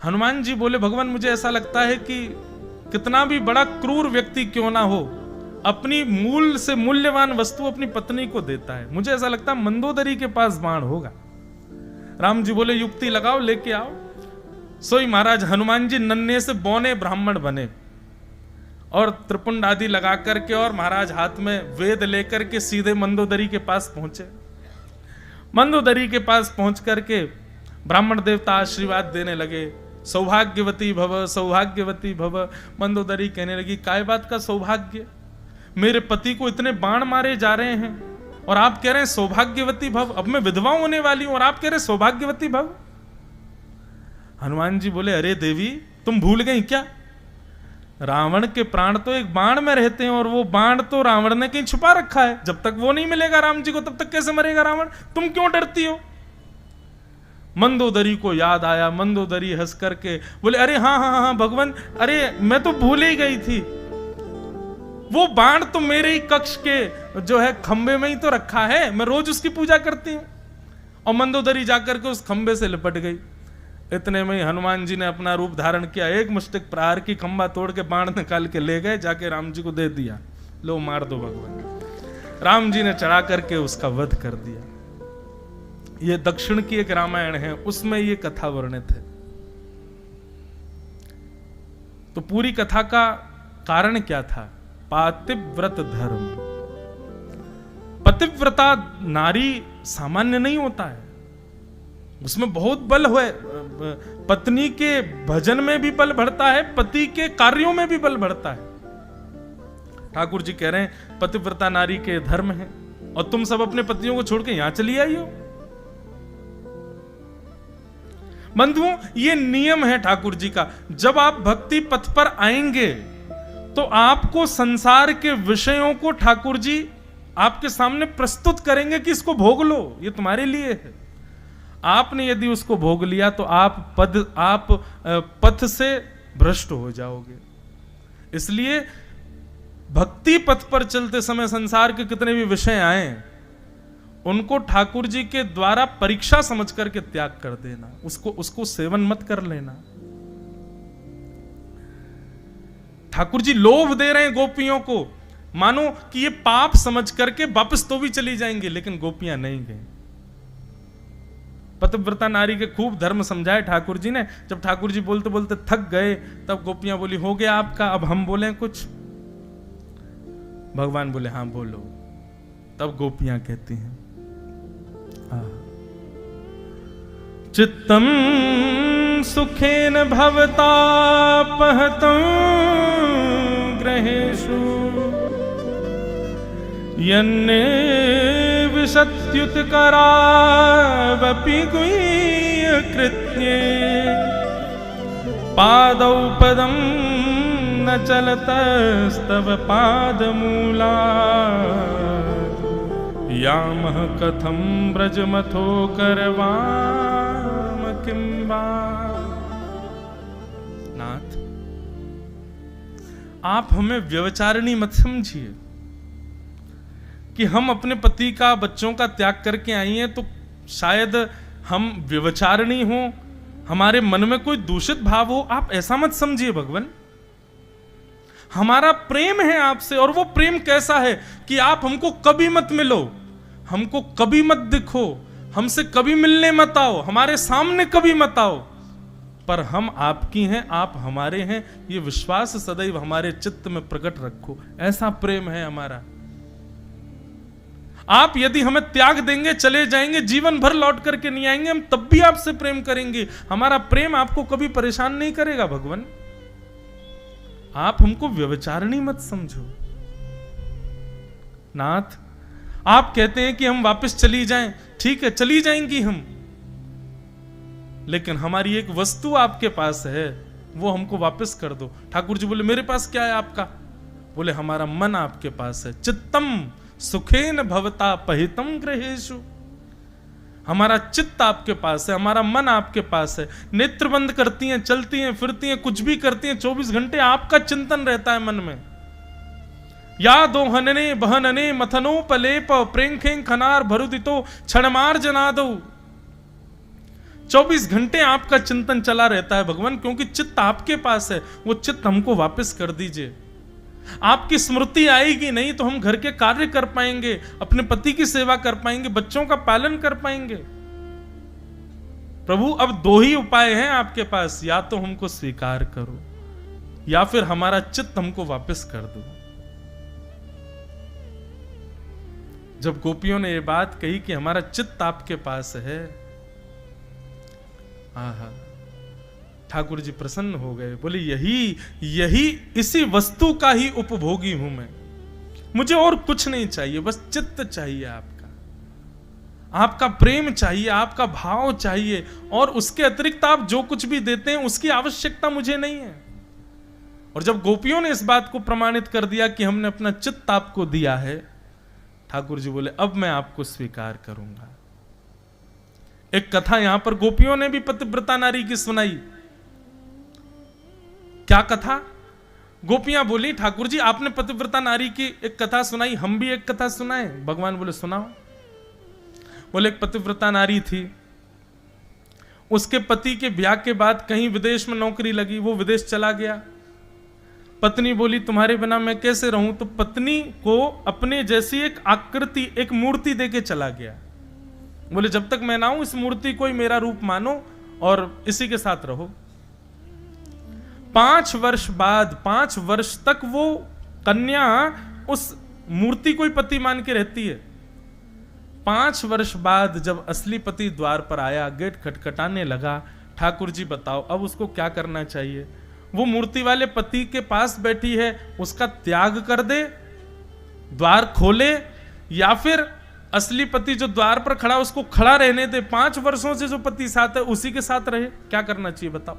हनुमान जी बोले भगवान, मुझे ऐसा लगता है कि कितना भी बड़ा क्रूर व्यक्ति क्यों ना हो, अपनी मूल से मूल्यवान वस्तु अपनी पत्नी को देता है। मुझे ऐसा लगता है मंदोदरी के पास बाण होगा। राम जी बोले युक्ति लगाओ, लेके आओ। सोई महाराज हनुमान जी नन्हे से बौने ब्राह्मण बने और त्रिपुंड आदि लगा करके, और महाराज हाथ में वेद लेकर के सीधे मंदोदरी के पास पहुंचे। मंदोदरी के पास पहुंच करके ब्राह्मण देवता आशीर्वाद देने लगे, सौभाग्यवती भव, सौभाग्यवती भव। मंदोदरी कहने लगी, काय बात का सौभाग्य? मेरे पति को इतने बाण मारे जा रहे हैं और आप कह रहे हैं सौभाग्यवती भव। अब मैं विधवा होने वाली हूं और आप कह रहे सौभाग्यवती भव। हनुमान जी बोले अरे देवी, तुम भूल गई क्या? रावण के प्राण तो एक बाण में रहते हैं और वो बाण तो रावण ने कहीं छुपा रखा है। जब तक वो नहीं मिलेगा राम जी को, तब तक कैसे मरेगा रावण? तुम क्यों डरती हो? मंदोदरी को याद आया। मंदोदरी हंस करके बोले अरे हाँ हाँ हाँ भगवान, अरे मैं तो भूल ही गई थी। वो बाण तो मेरे ही कक्ष के जो है खंबे में ही तो रखा है, मैं रोज उसकी पूजा करती हूं। और मंदोदरी जाकर के उस खंबे से लिपट गई। इतने में ही हनुमान जी ने अपना रूप धारण किया, एक मुष्टिक प्रहार की खंबा तोड़ के बाण निकाल के ले गए, जाके राम जी को दे दिया, लो मार दो भगवान। राम जी ने चढ़ा करके उसका वध कर दिया। ये दक्षिण की एक रामायण है, उसमें ये कथा वर्णित है। तो पूरी कथा का कारण क्या था? पातिव्रत धर्म। पतिव्रता नारी सामान्य नहीं होता है, उसमें बहुत बल है। पत्नी के भजन में भी बल बढ़ता है, पति के कार्यों में भी बल बढ़ता है। ठाकुर जी कह रहे हैं पतिव्रता नारी के धर्म है, और तुम सब अपने पतियों को छोड़ के यहां चली आई हो। बंधुओं, ये नियम है ठाकुर जी का। जब आप भक्ति पथ पर आएंगे तो आपको संसार के विषयों को ठाकुर जी आपके सामने प्रस्तुत करेंगे कि इसको भोग लो, ये तुम्हारे लिए है। आपने यदि उसको भोग लिया तो आप पथ से भ्रष्ट हो जाओगे। इसलिए भक्ति पथ पर चलते समय संसार के कितने भी विषय आए, उनको ठाकुर जी के द्वारा परीक्षा समझ करके त्याग कर देना, उसको सेवन मत कर लेना। ठाकुर जी लोभ दे रहे हैं गोपियों को, मानो कि ये पाप समझ करके वापस तो भी चली जाएंगे, लेकिन गोपियां नहीं गई। पतिव्रता नारी के खूब धर्म समझाए ठाकुर जी ने। जब ठाकुर जी बोलते बोलते थक गए, तब गोपियां बोली हो गया आपका, अब हम बोलें कुछ? भगवान बोले हाँ बोलो। तब गोपियां कहती हैं चित्तम सुखेन भवतापहतं ग्रहेषु यन्ने विशत्युतकरावपि गुह्यकृत्ये पादौ पदं न चलतस्तव पादमूलात् यामः कथं ब्रजमथो करवाम किंबा। नाथ, आप हमें व्यभिचारिणी मत समझिए कि हम अपने पति का, बच्चों का त्याग करके आई हैं तो शायद हम व्यभिचारिणी हो, हमारे मन में कोई दूषित भाव हो, आप ऐसा मत समझिए भगवान। हमारा प्रेम है आपसे, और वो प्रेम कैसा है कि आप हमको कभी मत मिलो, हमको कभी मत दिखो, हमसे कभी मिलने मत आओ, हमारे सामने कभी मत आओ, पर हम आपकी हैं, आप हमारे हैं, ये विश्वास सदैव हमारे चित्त में प्रकट रखो। ऐसा प्रेम है हमारा। आप यदि हमें त्याग देंगे, चले जाएंगे, जीवन भर लौट करके नहीं आएंगे, हम तब भी आपसे प्रेम करेंगे। हमारा प्रेम आपको कभी परेशान नहीं करेगा भगवान। आप हमको व्यभिचारिणी मत समझो। नाथ, आप कहते हैं कि हम वापस चली जाएं, ठीक है, चली जाएंगी हम, लेकिन हमारी एक वस्तु आपके पास है, वो हमको वापस कर दो। ठाकुर जी बोले, मेरे पास क्या है आपका? बोले, हमारा मन आपके पास है। चित्तम सुखेन भवता पहितम गृहेषु। हमारा चित्त आपके पास है, हमारा मन आपके पास है। नेत्र बंद करती हैं, चलती हैं, फिरती हैं, कुछ भी करती हैं, 24 घंटे आपका चिंतन रहता है मन में। या दो हनने बहनने मथनो पलेप प्रेंखें खनार भरुदितो क्षणमार जनादो। 24 घंटे आपका चिंतन चला रहता है भगवान, क्योंकि चित्त आपके पास है। वो चित्त हमको वापस कर दीजिए। आपकी स्मृति आएगी नहीं तो हम घर के कार्य कर पाएंगे, अपने पति की सेवा कर पाएंगे, बच्चों का पालन कर पाएंगे। प्रभु, अब 2 ही उपाय हैं आपके पास, या तो हमको स्वीकार करो या फिर हमारा चित्त हमको वापस कर दो। जब गोपियों ने ये बात कही कि हमारा चित्त आपके पास है, आहा, ठाकुर जी प्रसन्न हो गए। बोले, यही इसी वस्तु का ही उपभोगी हूं मैं, मुझे और कुछ नहीं चाहिए, बस चित्त चाहिए आपका, आपका प्रेम चाहिए, आपका भाव चाहिए, और उसके अतिरिक्त आप जो कुछ भी देते हैं उसकी आवश्यकता मुझे नहीं है। और जब गोपियों ने इस बात को प्रमाणित कर दिया कि हमने अपना चित्त आपको दिया है, ठाकुर जी बोले, अब मैं आपको स्वीकार करूंगा। एक कथा यहां पर गोपियों ने भी पतिव्रता नारी की सुनाई। क्या कथा? गोपियां बोली, ठाकुर जी आपने पतिव्रता नारी की एक कथा सुनाई, हम भी एक कथा सुनाएं। भगवान बोले, सुनाओ। बोले, एक पतिव्रता नारी थी, उसके पति के ब्याह के बाद कहीं विदेश में नौकरी लगी, वो विदेश चला गया। पत्नी बोली, तुम्हारे बिना मैं कैसे रहूं? तो पत्नी को अपने जैसी एक आकृति, एक मूर्ति देके चला गया। बोले, जब तक मैं ना आऊं, इस मूर्ति को ही मेरा रूप मानो और इसी के साथ रहो। 5 वर्ष बाद, 5 वर्ष तक वो कन्या उस मूर्ति को ही पति मान के रहती है। 5 वर्ष बाद जब असली पति द्वार पर आया, गेट खटखटाने लगा, ठाकुर जी बताओ अब उसको क्या करना चाहिए? वो मूर्ति वाले पति के पास बैठी है, उसका त्याग कर दे, द्वार खोले, या फिर असली पति जो द्वार पर खड़ा उसको खड़ा रहने दे? 5 वर्षों से जो पति साथ है उसी के साथ रहे, क्या करना चाहिए बताओ?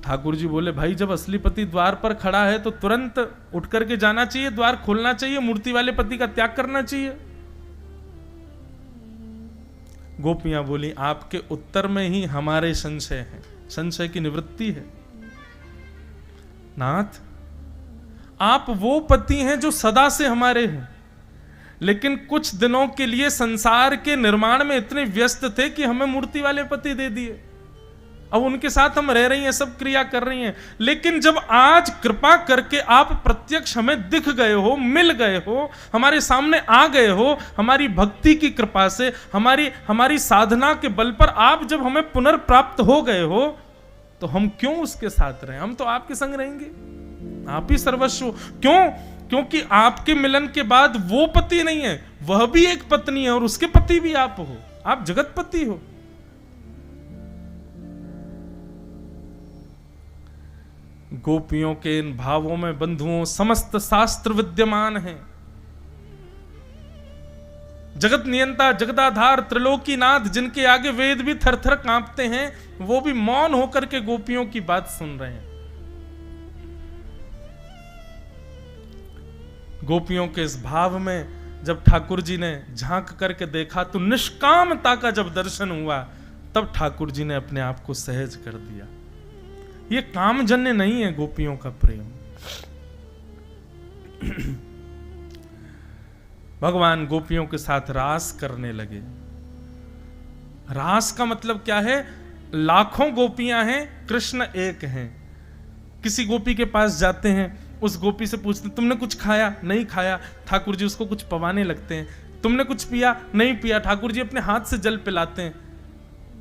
ठाकुर जी बोले, भाई जब असली पति द्वार पर खड़ा है तो तुरंत उठ करके जाना चाहिए, द्वार खोलना चाहिए, मूर्ति वाले पति का त्याग करना चाहिए। गोपियां बोली, आपके उत्तर में ही हमारे संशय है, संशय की निवृत्ति है। नाथ, आप वो पति हैं जो सदा से हमारे हैं, लेकिन कुछ दिनों के लिए संसार के निर्माण में इतने व्यस्त थे कि हमें मूर्ति वाले पति दे दिए। अब उनके साथ हम रह रही हैं, सब क्रिया कर रही हैं, लेकिन जब आज कृपा करके आप प्रत्यक्ष हमें दिख गए हो, मिल गए हो, हमारे सामने आ गए हो, हमारी भक्ति की कृपा से, हमारी साधना के बल पर आप जब हमें पुनर्प्राप्त हो गए हो, तो हम क्यों उसके साथ रहें? हम तो आपके संग रहेंगे, आप ही सर्वस्व। क्यों? क्योंकि आपके मिलन के बाद वो पति नहीं है, वह भी एक पत्नी है, और उसके पति भी आप हो, आप जगतपति हो। गोपियों के इन भावों में बंधुओं समस्त शास्त्र विद्यमान हैं। जगत नियंता, जगदाधार, त्रिलोकीनाथ, जिनके आगे वेद भी थर-थर कांपते हैं, वो भी मौन होकर के गोपियों की बात सुन रहे हैं। गोपियों के इस भाव में जब ठाकुर जी ने झांक करके देखा तो निष्कामता का जब दर्शन हुआ, तब ठाकुर जी ने अपने आप को सहज कर दिया। ये कामजन्य नहीं है गोपियों का प्रेम। भगवान गोपियों के साथ रास करने लगे। रास का मतलब क्या है? लाखों गोपियां हैं, कृष्ण एक हैं। किसी गोपी के पास जाते हैं, उस गोपी से पूछते तुमने कुछ खाया? नहीं खाया। ठाकुर जी उसको कुछ पवाने लगते हैं। तुमने कुछ पिया? नहीं पिया। ठाकुर जी अपने हाथ से जल पिलाते हैं।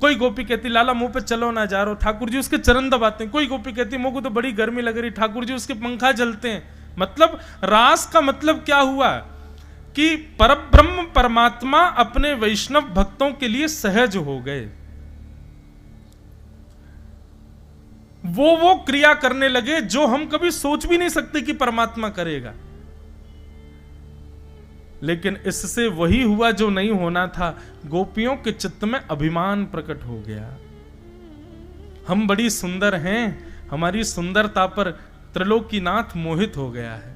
कोई गोपी कहती लाला मुंह पे चलो ना जा रो, ठाकुर जी उसके चरण दबाते हैं। कोई गोपी कहती मुझको तो बड़ी गर्मी लग रही, ठाकुर जी उसके पंखा जलते हैं। मतलब रास का मतलब क्या हुआ कि परब्रह्म परमात्मा अपने वैष्णव भक्तों के लिए सहज हो गए। वो क्रिया करने लगे जो हम कभी सोच भी नहीं सकते कि परमात्मा करेगा। लेकिन इससे वही हुआ जो नहीं होना था। गोपियों के चित्त में अभिमान प्रकट हो गया। हम बड़ी सुंदर हैं, हमारी सुंदरता पर त्रिलोकीनाथ मोहित हो गया है।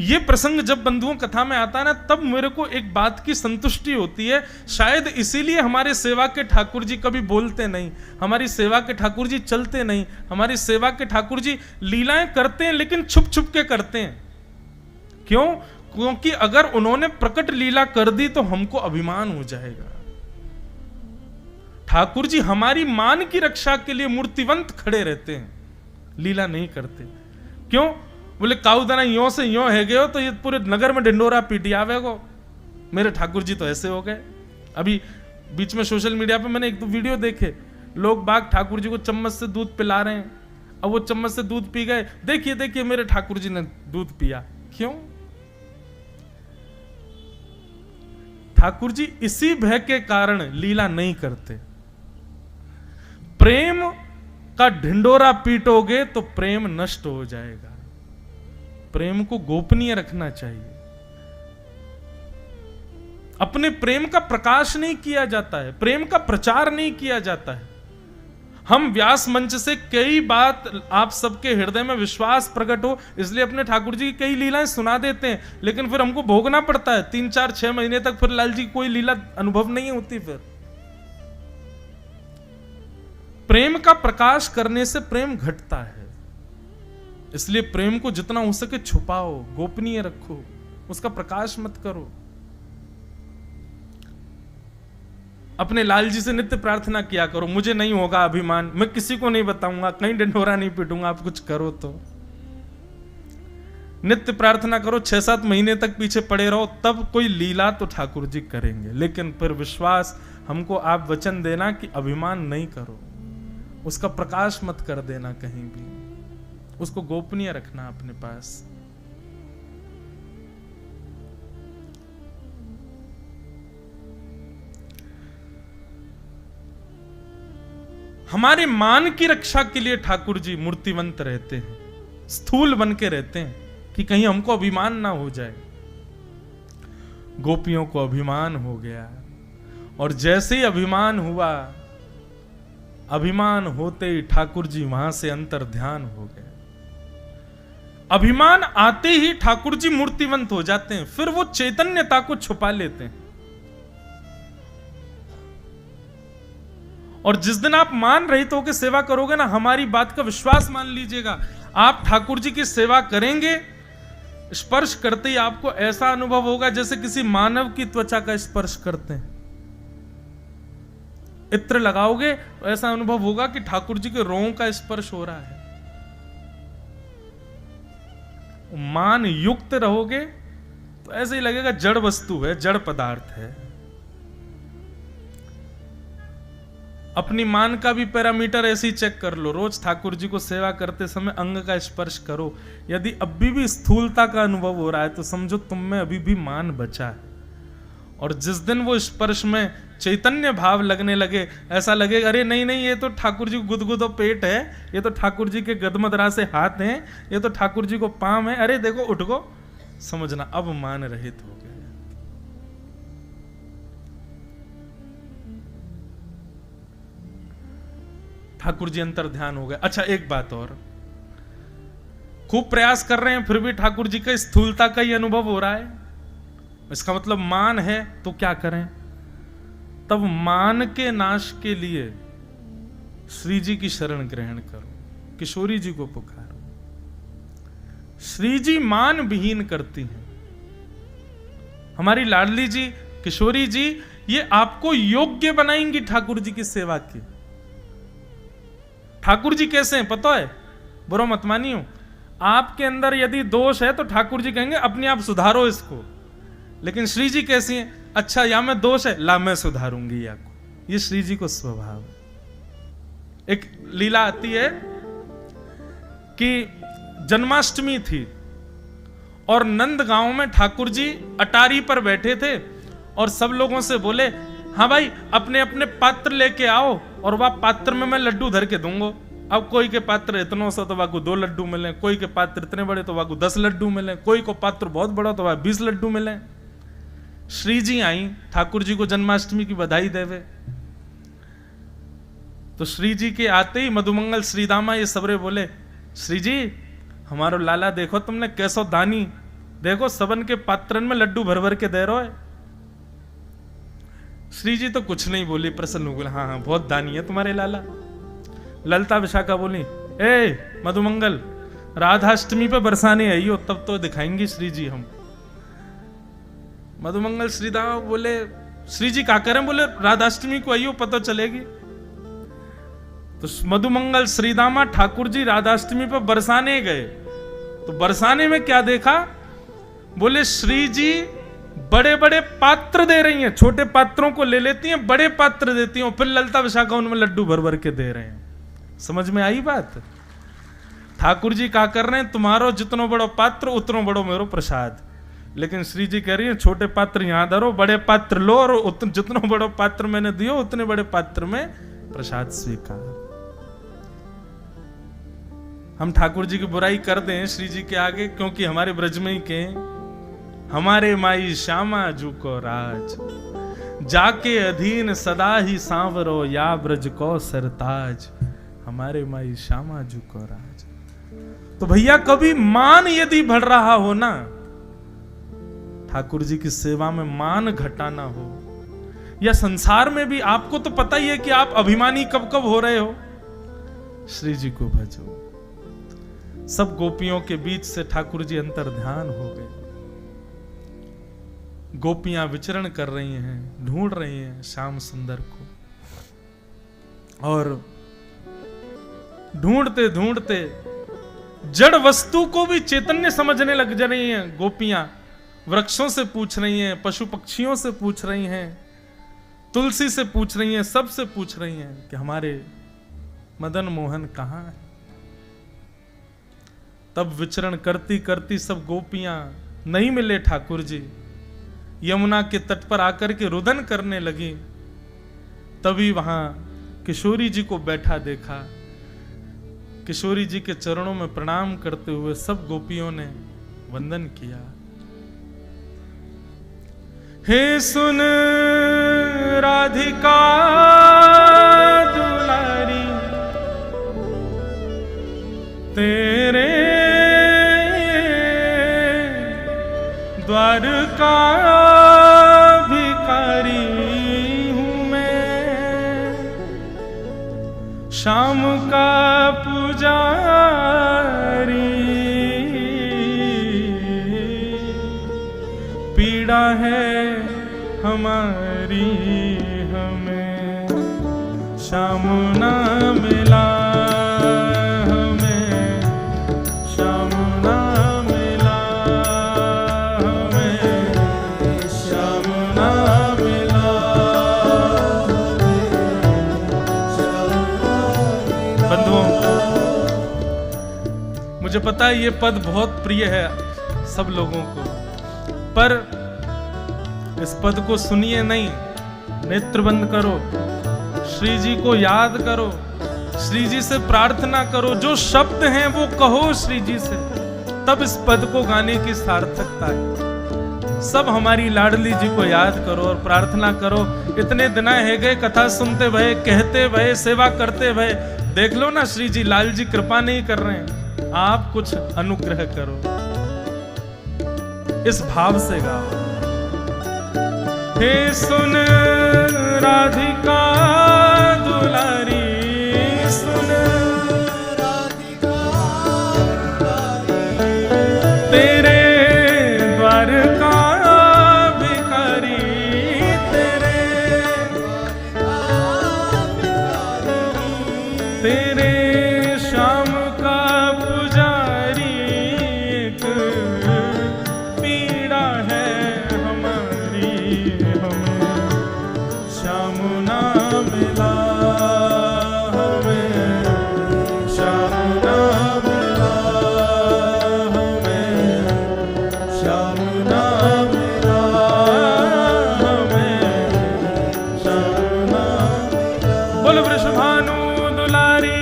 ये प्रसंग जब बंधुओं कथा में आता है ना, तब मेरे को एक बात की संतुष्टि होती है। शायद इसीलिए हमारे सेवा के ठाकुर जी कभी बोलते नहीं, हमारी सेवा के ठाकुर जी चलते नहीं, हमारी सेवा के ठाकुर जी लीलाएं करते हैं लेकिन छुप छुप के करते हैं। क्यों? क्योंकि अगर उन्होंने प्रकट लीला कर दी तो हमको अभिमान हो जाएगा। ठाकुर जी हमारी मान की रक्षा के लिए मूर्तिवंत खड़े रहते हैं, लीला नहीं करते। क्यों? बोले काउदाना यो से यो है गए हो तो ये पूरे नगर में ढिंडोरा पीटी आवेगो, मेरे ठाकुर जी तो ऐसे हो गए। अभी बीच में सोशल मीडिया पे मैंने एक दो वीडियो देखे, लोग बाग ठाकुर जी को चम्मच से दूध पिला रहे हैं। अब वो चम्मच से दूध पी गए, देखिए देखिए मेरे ठाकुर जी ने दूध पिया। क्यों? ठाकुर जी इसी भय के कारण लीला नहीं करते। प्रेम का ढिंडोरा पीटोगे तो प्रेम नष्ट हो जाएगा। प्रेम को गोपनीय रखना चाहिए। अपने प्रेम का प्रकाश नहीं किया जाता है, प्रेम का प्रचार नहीं किया जाता है। हम व्यास मंच से कई बात आप सबके हृदय में विश्वास प्रकट हो इसलिए अपने ठाकुर जी की कई लीलाएं सुना देते हैं, लेकिन फिर हमको भोगना पड़ता है 3, 4, 6 महीने तक। फिर लाल जी की कोई लीला अनुभव नहीं होती। फिर प्रेम का प्रकाश करने से प्रेम घटता है। इसलिए प्रेम को जितना हो सके छुपाओ, गोपनीय रखो, उसका प्रकाश मत करो। अपने लाल जी से नित्य प्रार्थना किया करो, मुझे नहीं होगा अभिमान, मैं किसी को नहीं बताऊंगा, कहीं ढिंढोरा नहीं पीटूंगा, आप कुछ करो तो। नित्य प्रार्थना करो, 6-7 महीने तक पीछे पड़े रहो, तब कोई लीला तो ठाकुर जी करेंगे। लेकिन फिर विश्वास हमको आप वचन देना कि अभिमान नहीं करो, उसका प्रकाश मत कर देना कहीं भी, उसको गोपनीय रखना अपने पास। हमारे मान की रक्षा के लिए ठाकुर जी मूर्तिवंत रहते हैं, स्थूल बन के रहते हैं कि कहीं हमको अभिमान ना हो जाए। गोपियों को अभिमान हो गया और जैसे ही अभिमान हुआ, अभिमान होते ही ठाकुर जी वहां से अंतर ध्यान हो गए। अभिमान आते ही ठाकुर जी मूर्तिवंत हो जाते हैं, फिर वो चैतन्यता को छुपा लेते हैं। और जिस दिन आप मान रहित होकर सेवा करोगे ना, हमारी बात का विश्वास मान लीजिएगा, आप ठाकुर जी की सेवा करेंगे, स्पर्श करते ही आपको ऐसा अनुभव होगा जैसे किसी मानव की त्वचा का स्पर्श करते हैं। इत्र लगाओगे तो ऐसा अनुभव होगा कि ठाकुर जी के रोंग का स्पर्श हो रहा है। मान युक्त रहोगे तो ऐसे ही लगेगा जड़ वस्तु है, जड़ पदार्थ है। अपनी मान का भी पैरामीटर ऐसे ही चेक कर लो। रोज ठाकुर जी को सेवा करते समय अंग का स्पर्श करो, यदि अभी भी स्थूलता का अनुभव हो रहा है तो समझो तुम में अभी भी मान बचा है। और जिस दिन वो स्पर्श में चैतन्य भाव लगने लगे, ऐसा लगेगा अरे नहीं नहीं, ये तो ठाकुर जी को गुदगुदो पेट है, ये तो ठाकुर जी के गदमदरा से हाथ हैं, ये तो ठाकुर जी को पांव है, अरे देखो उठ गो, समझना अब मान रहित हो गए। ठाकुर जी अंतर ध्यान हो गए। अच्छा एक बात और, खूब प्रयास कर रहे हैं, फिर भी ठाकुर जी का स्थूलता का ही अनुभव हो रहा है, इसका मतलब मान है, तो क्या करें? तब मान के नाश के लिए श्री जी की शरण ग्रहण करो, किशोरी जी को पुकारो। श्री जी मान विहीन करती हैं। हमारी लाडली जी किशोरी जी ये आपको योग्य बनाएंगी ठाकुर जी की सेवा की। ठाकुर जी कैसे हैं पता है? बुरा मत मानियो, आपके अंदर यदि दोष है तो ठाकुर जी कहेंगे अपने आप सुधारो इसको। लेकिन श्री जी कैसी हैं? अच्छा या में दोष है, ला मैं सुधारूंगी या को। ये श्री जी को स्वभाव है। एक लीला आती है कि जन्माष्टमी थी और नंद गांव में ठाकुर जी अटारी पर बैठे थे और सब लोगों से बोले, हाँ भाई अपने अपने पात्र लेके आओ और वह पात्र में मैं लड्डू धर के दूंगा। अब कोई के पात्र इतनों से तो वाकू 2 लड्डू मिले, कोई के पात्र इतने बड़े तो वाकू 10 लड्डू मिले, कोई को पात्र बहुत बड़ा तो वह 20 लड्डू मिले। श्री जी आई ठाकुर जी को जन्माष्टमी की बधाई देवे, तो श्री जी के आते ही मधुमंगल श्रीदामा ये सबरे बोले, श्री जी हमारो लाला देखो तुमने कैसो दानी, देखो सबन के पात्रन में लड्डू भर भर के दे रहे हो। श्री जी तो कुछ नहीं बोली, प्रसन्न हो गए, हाँ हाँ बहुत दानी है तुम्हारे लाला। ललता विशाखा बोली, ए मधुमंगल राधाष्टमी पे बरसाने आई हो तब तो दिखाएंगे श्री जी हम। मधुमंगल श्रीदामा बोले, श्री जी क्या करें? बोले राधाष्टमी को आई हो पता चलेगी। तो मधुमंगल श्रीदामा ठाकुर जी राधाष्टमी पर बरसाने गए, तो बरसाने में क्या देखा? बोले श्री जी बड़े बड़े पात्र दे रही हैं, छोटे पात्रों को ले लेती हैं, बड़े पात्र देती हैं, फिर ललता विशाखा उनमें लड्डू भर भर के दे रहे हैं। समझ में आई बात? ठाकुर जी क्या कर रहे हैं? तुम्हारो जितनो बड़ो पात्र उतनो बड़ो मेरो प्रसाद। लेकिन श्री जी कह रही है छोटे पात्र यहां धरो, बड़े पात्र लो और जितनो बड़ो पात्र मैंने दियो उतने बड़े पात्र में प्रसाद स्वीकार। हम ठाकुर जी की बुराई कर दें श्री जी के आगे, क्योंकि हमारे ब्रज में ही के हमारे माई श्यामा जू को राज, जाके अधीन सदा ही सांवरो या ब्रज को सरताज। हमारे माई श्यामा जू को राज। तो भैया कभी मान यदि बढ़ रहा हो ना, ठाकुर जी की सेवा में मान घटाना हो, या संसार में भी आपको तो पता ही है कि आप अभिमानी कब कब हो रहे हो, श्री जी को भजो। सब गोपियों के बीच से ठाकुर जी अंतर ध्यान हो गए। गोपियां विचरण कर रही हैं, ढूंढ रही हैं श्याम सुंदर को, और ढूंढते ढूंढते जड़ वस्तु को भी चैतन्य समझने लग जा रही हैं गोपियां। वृक्षों से पूछ रही हैं, पशु पक्षियों से पूछ रही हैं, तुलसी से पूछ रही हैं, सबसे पूछ रही हैं कि हमारे मदन मोहन कहाँ है। तब विचरण करती करती सब गोपियां नहीं मिले ठाकुर जी, यमुना के तट पर आकर के रुदन करने लगी। तभी वहां किशोरी जी को बैठा देखा। किशोरी जी के चरणों में प्रणाम करते हुए सब गोपियों ने वंदन किया। हे सुन राधिका दुलारी, तेरे द्वार का भिखारी हूं मैं, शाम का पुजारी, पीड़ा है हमारी हमें शाम ना मिला, हमें शाम ना मिला, हमें शाम ना मिला। बंधुओं, मुझे पता है ये पद बहुत प्रिय है सब लोगों को, पर इस पद को सुनिए नहीं, नेत्र बंद करो, श्री जी को याद करो, श्री जी से प्रार्थना करो, जो शब्द हैं वो कहो श्री जी से, तब इस पद को गाने की सार्थकता है। सब हमारी लाडली जी को याद करो और प्रार्थना करो। इतने दिन है गए कथा सुनते भये, कहते भये, सेवा करते भये, देख लो ना श्री जी लाल जी कृपा नहीं कर रहे हैं। आप कुछ अनुग्रह करो। इस भाव से गाओ। हे सुन राधिका दुलारी, सुन राधिका दुलारी, तेरे द्वार का भिखारी, तेरे तेरे श्याम का पुजारी, एक पीड़ा है हमारी, हमें श्याम ना मिला, हमें श्याम ना मिला, हमें श्याम ना मिला, हमें श्याम ना मिला। बोलो वृषभानु दुलारी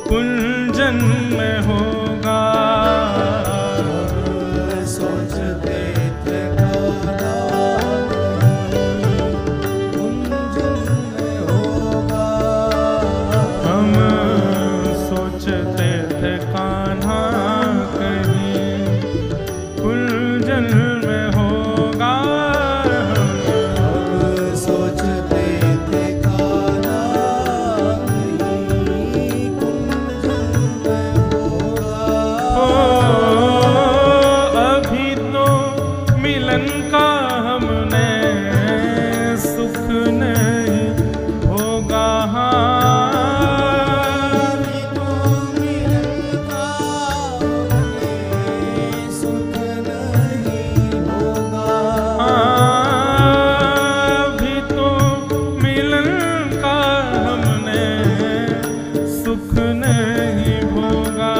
कुंजन में होगा, सोचते थे कान्हा कुंजन में होगा, हम सोचते थे कान्हा कहीं कुंजन में होगा, हम सोचते थे कान्हा का हमने सुख नहीं होगा, अभी तो मिलन का हमने सुख नहीं होगा,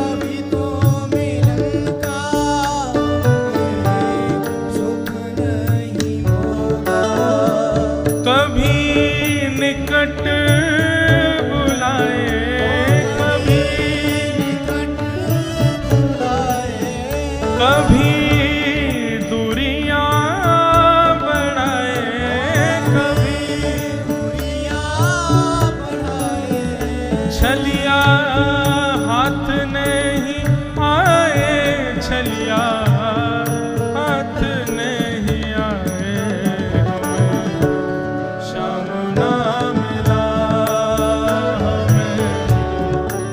अभी तो मिलन का हमने सुख नहीं होगा, कभी निकट बुलाए, कभी निकट बुलाए, कभी दूरियां बढ़ाए, कभी दूरियां बढ़ाए, छलिया हाथ नहीं आए, छलिया हाथ नहीं आए, श्याम ना मिला, हमें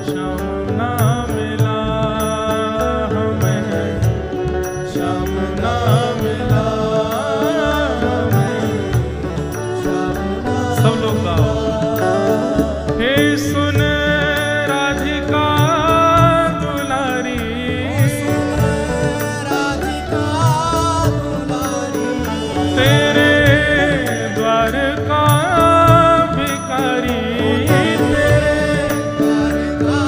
श्याम ना मिला, हमें श्याम ना मिला, हमें श्याम ना। सब लोग गाओ। हे सुन राधिका दुलारी, सुन राधिका दुलारी, तेरे द्वार का भिखारी, तेरे द्वार का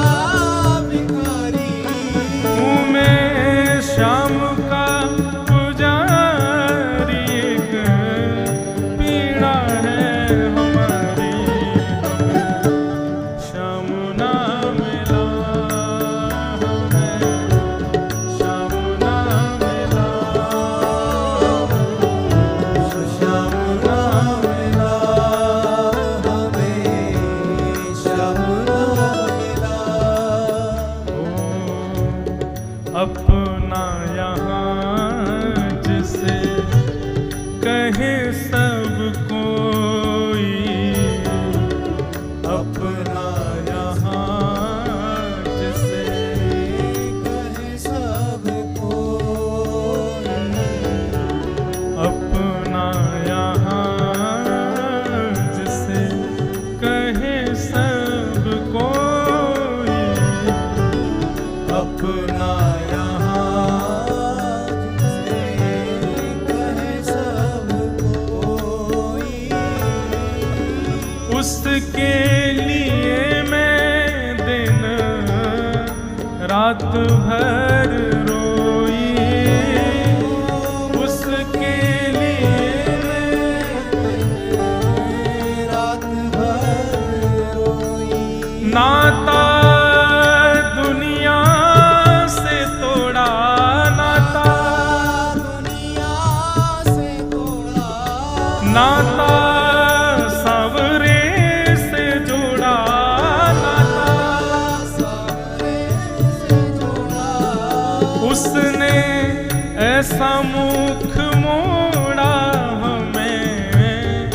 भिखारी, मुँह में श्याम का पुजारी, एक पीड़ा है हमारी, श्याम ना मिला, हमें श्याम ना मिला, श्याम ना मिला, हमें श्याम ना मिला। अपना यहाँ जिसे कहे सब कोई, कैसा मुख मोड़ा हमें,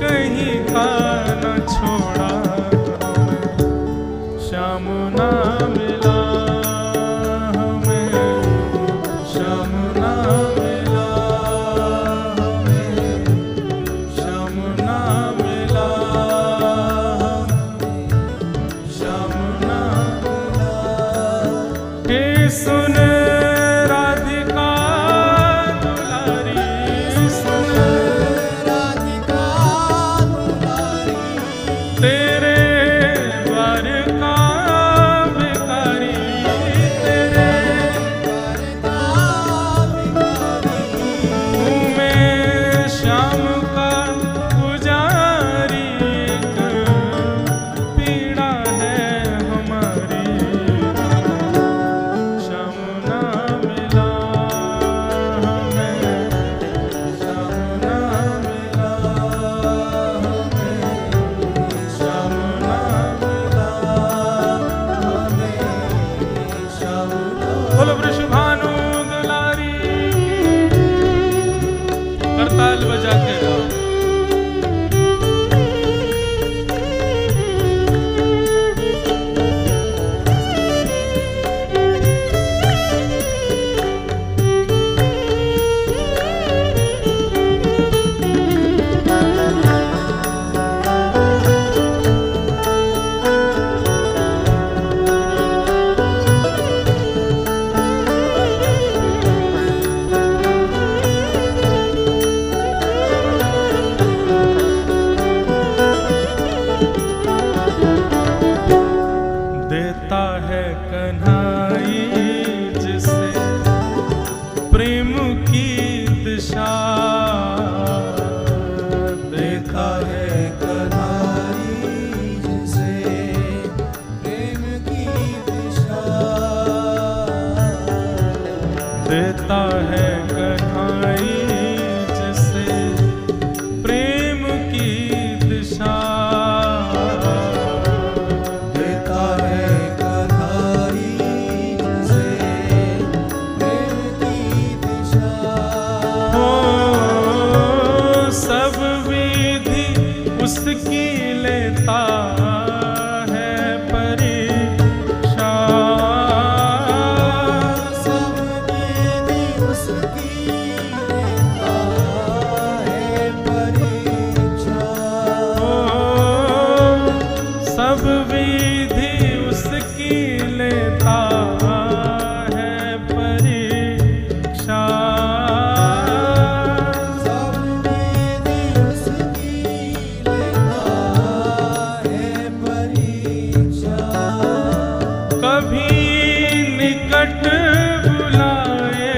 कहीं का न छोड़ा हमें, श्याम ना मिला हमें, श्याम ना मिला हमें, श्याम ना मिला हमें, श्याम ना मिला। हे सुन राधिका दुलारी, सुन राधिका दुलारी, तेरे द्वार का भिखारी, तेरे द्वार का भिखारी, हूँ मैं श्याम का पुजारी, एक पीड़ा है हमारी, श्याम ना मिला हमें, श्याम ना मिला हमें, श्याम ना मिला हमें, श्याम ना। बोलो वृषभानु दुलारी, करताल बजा के गाओ। देता है कन्हाई जिसे प्रेम की दिशा, देता है कन्हाई जिसे प्रेम की दिशा, देता है कन्हाई जिसे प्रेम की दिशा, देता है कन्हाई जिसे प्रेम की दिशा। हो सब विधि उसकी लेता है परीक्षा, सब विधि उसकी लेता है परीक्षा, सब विधि उसकी लेता है परीक्षा, सब विधि उसकी लेता है परीक्षा। कभी निकट बुलाए,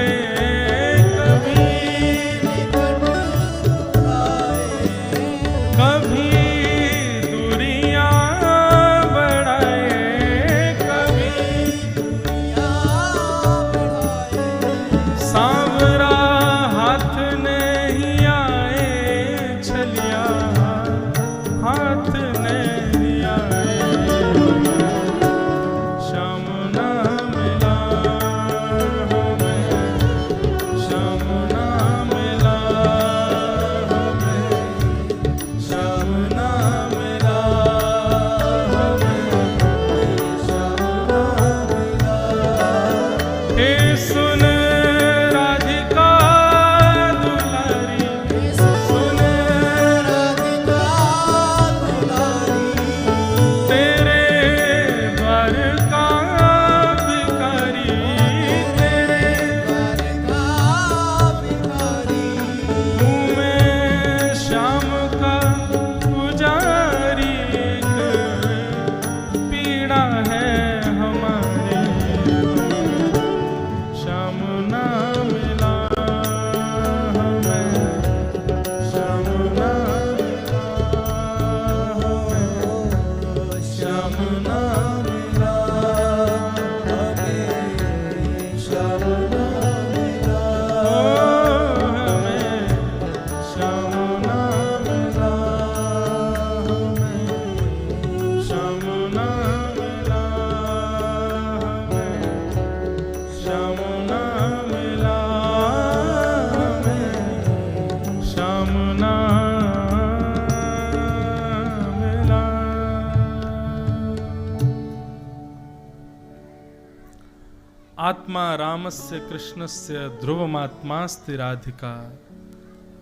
ध्रुवमात्मा रामस्य कृष्णस्य ध्रुवमात्मास्ति राधिका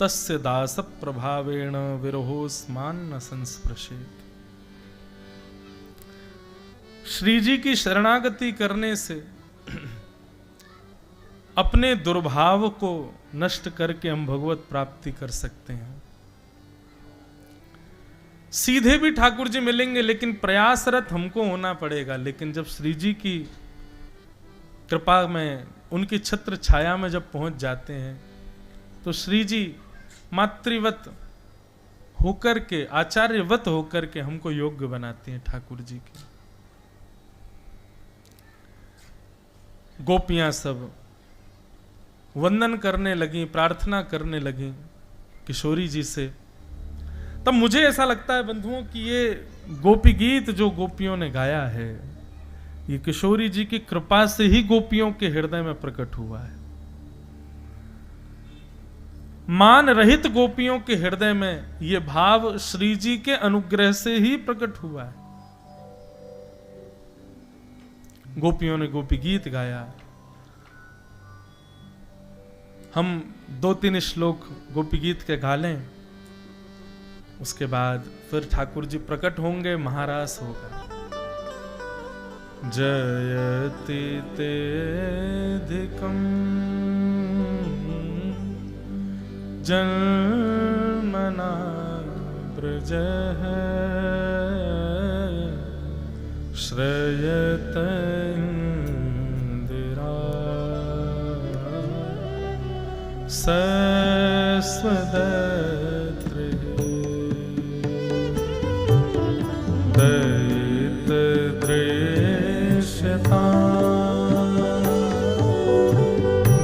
तस्य दास प्रभावेण विरहोस्मान न संस्पृशेत। श्री जी की शरणागति करने से अपने दुर्भाव को नष्ट करके हम भगवत प्राप्ति कर सकते हैं। सीधे भी ठाकुर जी मिलेंगे लेकिन प्रयासरत हमको होना पड़ेगा। लेकिन जब श्री जी की कृपा में, उनकी छत्र छाया में जब पहुंच जाते हैं तो श्री जी मातृवत होकर के, आचार्यवत होकर के हमको योग्य बनाते हैं ठाकुर जी के। गोपियां सब वंदन करने लगी, प्रार्थना करने लगी किशोरी जी से। तब मुझे ऐसा लगता है बंधुओं कि ये गोपी गीत जो गोपियों ने गाया है, ये किशोरी जी की कृपा से ही गोपियों के हृदय में प्रकट हुआ है। मान रहित गोपियों के हृदय में ये भाव श्री जी के अनुग्रह से ही प्रकट हुआ है। गोपियों ने गोपी गीत गाया। हम 2-3 श्लोक गोपी गीत के गा लें, उसके बाद फिर ठाकुर जी प्रकट होंगे, महारास होगा। जयति तेधिकं जन्मना ब्रजः श्रयत इंदिरा सस्वदत्रे दयितदृश्यता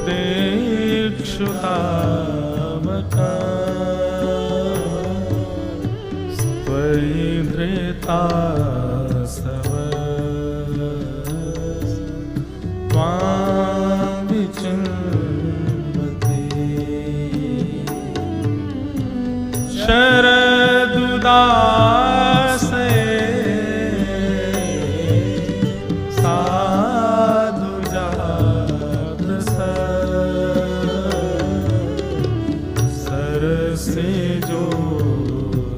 दीक्षुतावका त्वयि धृता शरदुदासे साधु जात सरसे जो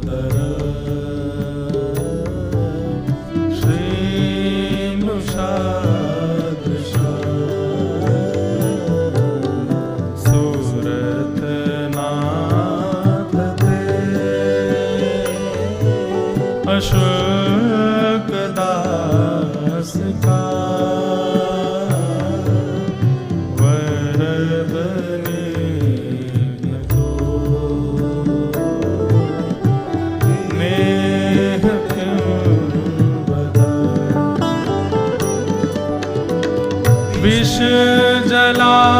दर श्रीनुषा अशोकदास का वरदने तो नेह क्यों बता विष जलाप्यया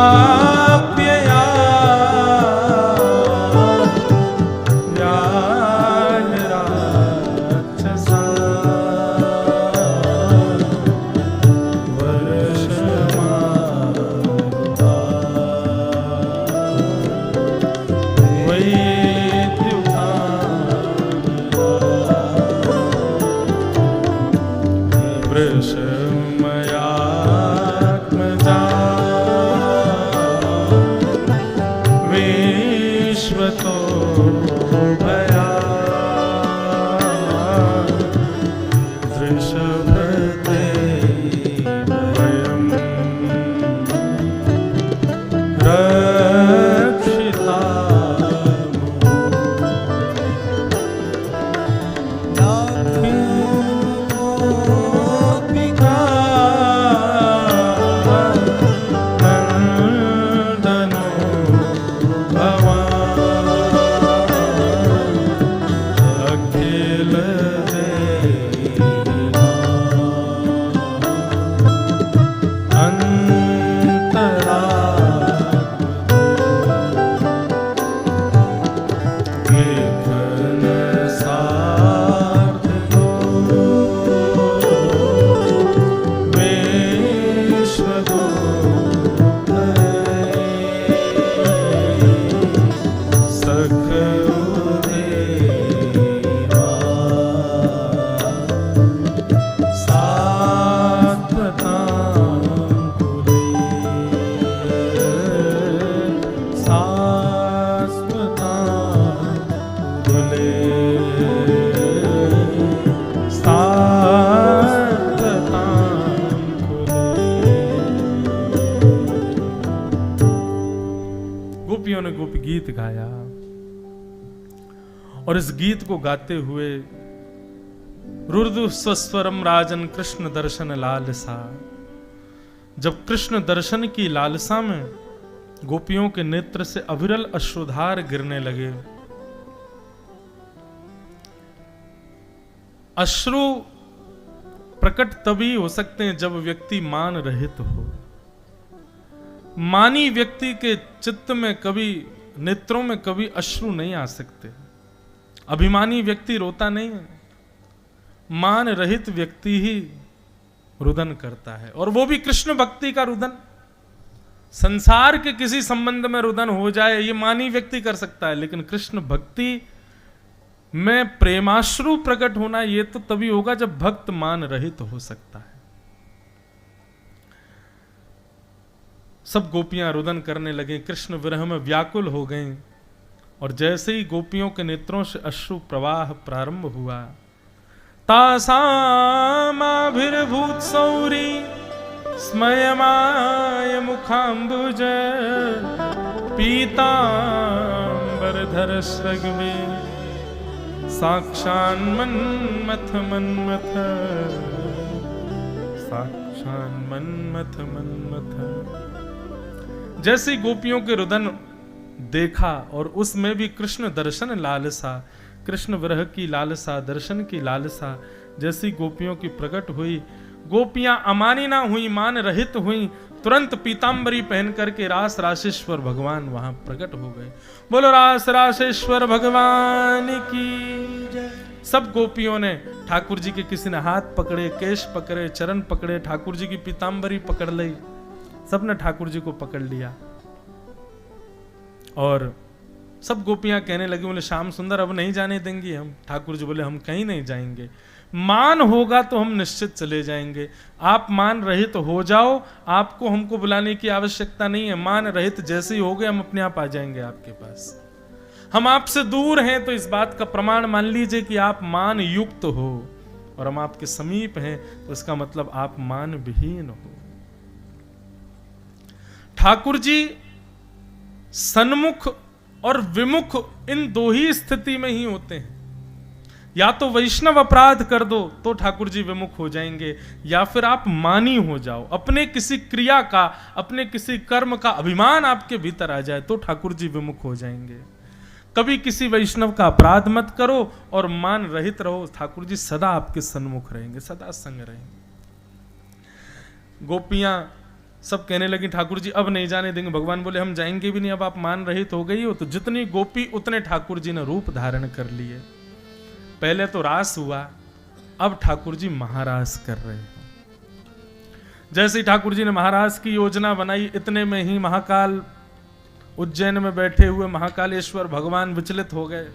गोपियों ने गोपी गीत गाया, और इस गीत को गाते हुए रुर्दु स्वस्वरम राजन कृष्ण दर्शन लालसा, जब कृष्ण दर्शन की लालसा में गोपियों के नेत्र से अविरल अश्रुधार गिरने लगे। अश्रु प्रकट तभी हो सकते हैं जब व्यक्ति मान रहित हो। मानी व्यक्ति के चित्त में कभी, नेत्रों में कभी अश्रु नहीं आ सकते। अभिमानी व्यक्ति रोता नहीं है, मान रहित व्यक्ति ही रुदन करता है, और वो भी कृष्ण भक्ति का रुदन। संसार के किसी संबंध में रुदन हो जाए ये मानी व्यक्ति कर सकता है, लेकिन कृष्ण भक्ति में प्रेमाश्रु प्रकट होना ये तो तभी होगा जब भक्त मान रहित हो सकता है। सब गोपियां रुदन करने लगे, कृष्ण विरह में व्याकुल हो गए, और जैसे ही गोपियों के नेत्रों से अश्रु प्रवाह प्रारंभ हुआ, तासामाभिर्भूत सौरी स्मयमाय मुखाम्बुज पीतांबरधर सृग्वे साक्षान् मन्मथ मन्मथ, साक्षान् मन्मथ मन्मथ। जैसे गोपियों के रुदन देखा और उसमें भी कृष्ण दर्शन लालसा, कृष्ण विरह की लालसा, दर्शन की लालसा जैसी गोपियों की प्रकट हुई, गोपियां अमानी ना हुई, मान रहित हुई, तुरंत पीतांबरी पहन करके रास राशेश्वर भगवान वहां प्रकट हो गए। बोलो रास राशेश्वर भगवान की जय। सब गोपियों ने ठाकुर जी के, किसी ने हाथ पकड़े, केश पकड़े, चरण पकड़े, ठाकुर जी की पीतांबरी पकड़ ली, सबने ठाकुर जी को पकड़ लिया, और सब गोपियां कहने लगी, बोले श्याम सुंदर अब नहीं जाने देंगी हम। ठाकुर जी बोले हम कहीं नहीं जाएंगे, मान होगा तो हम निश्चित चले जाएंगे, आप मान रहित हो जाओ, आपको हमको बुलाने की आवश्यकता नहीं है, मान रहित जैसे ही हो गए हम अपने आप आ जाएंगे आपके पास। हम आपसे दूर हैं तो इस बात का प्रमाण मान लीजिए कि आप मान युक्त हो, और हम आपके समीप हैं तो इसका मतलब आप मान विहीन हो। ठाकुर जी सन्मुख और विमुख इन दो ही स्थिति में ही होते हैं। या तो वैष्णव अपराध कर दो तो ठाकुर जी विमुख हो जाएंगे, या फिर आप मानी हो जाओ, अपने किसी क्रिया का, अपने किसी कर्म का अभिमान आपके भीतर आ जाए तो ठाकुर जी विमुख हो जाएंगे। कभी किसी वैष्णव का अपराध मत करो और मान रहित रहो, ठाकुर जी सदा आपके सन्मुख रहेंगे, सदा संग रहेंगे। गोपियां सब कहने लगी ठाकुर जी अब नहीं जाने देंगे। भगवान बोले हम जाएंगे भी नहीं, अब आप मान रहित हो गई हो। तो जितनी गोपी उतने ठाकुर जी ने रूप धारण कर लिए। पहले तो रास हुआ, अब ठाकुर जी महारास कर रहे हैं। जैसे ही ठाकुर जी ने महारास की योजना बनाई, इतने में ही महाकाल, उज्जैन में बैठे हुए महाकालेश्वर भगवान विचलित हो गए।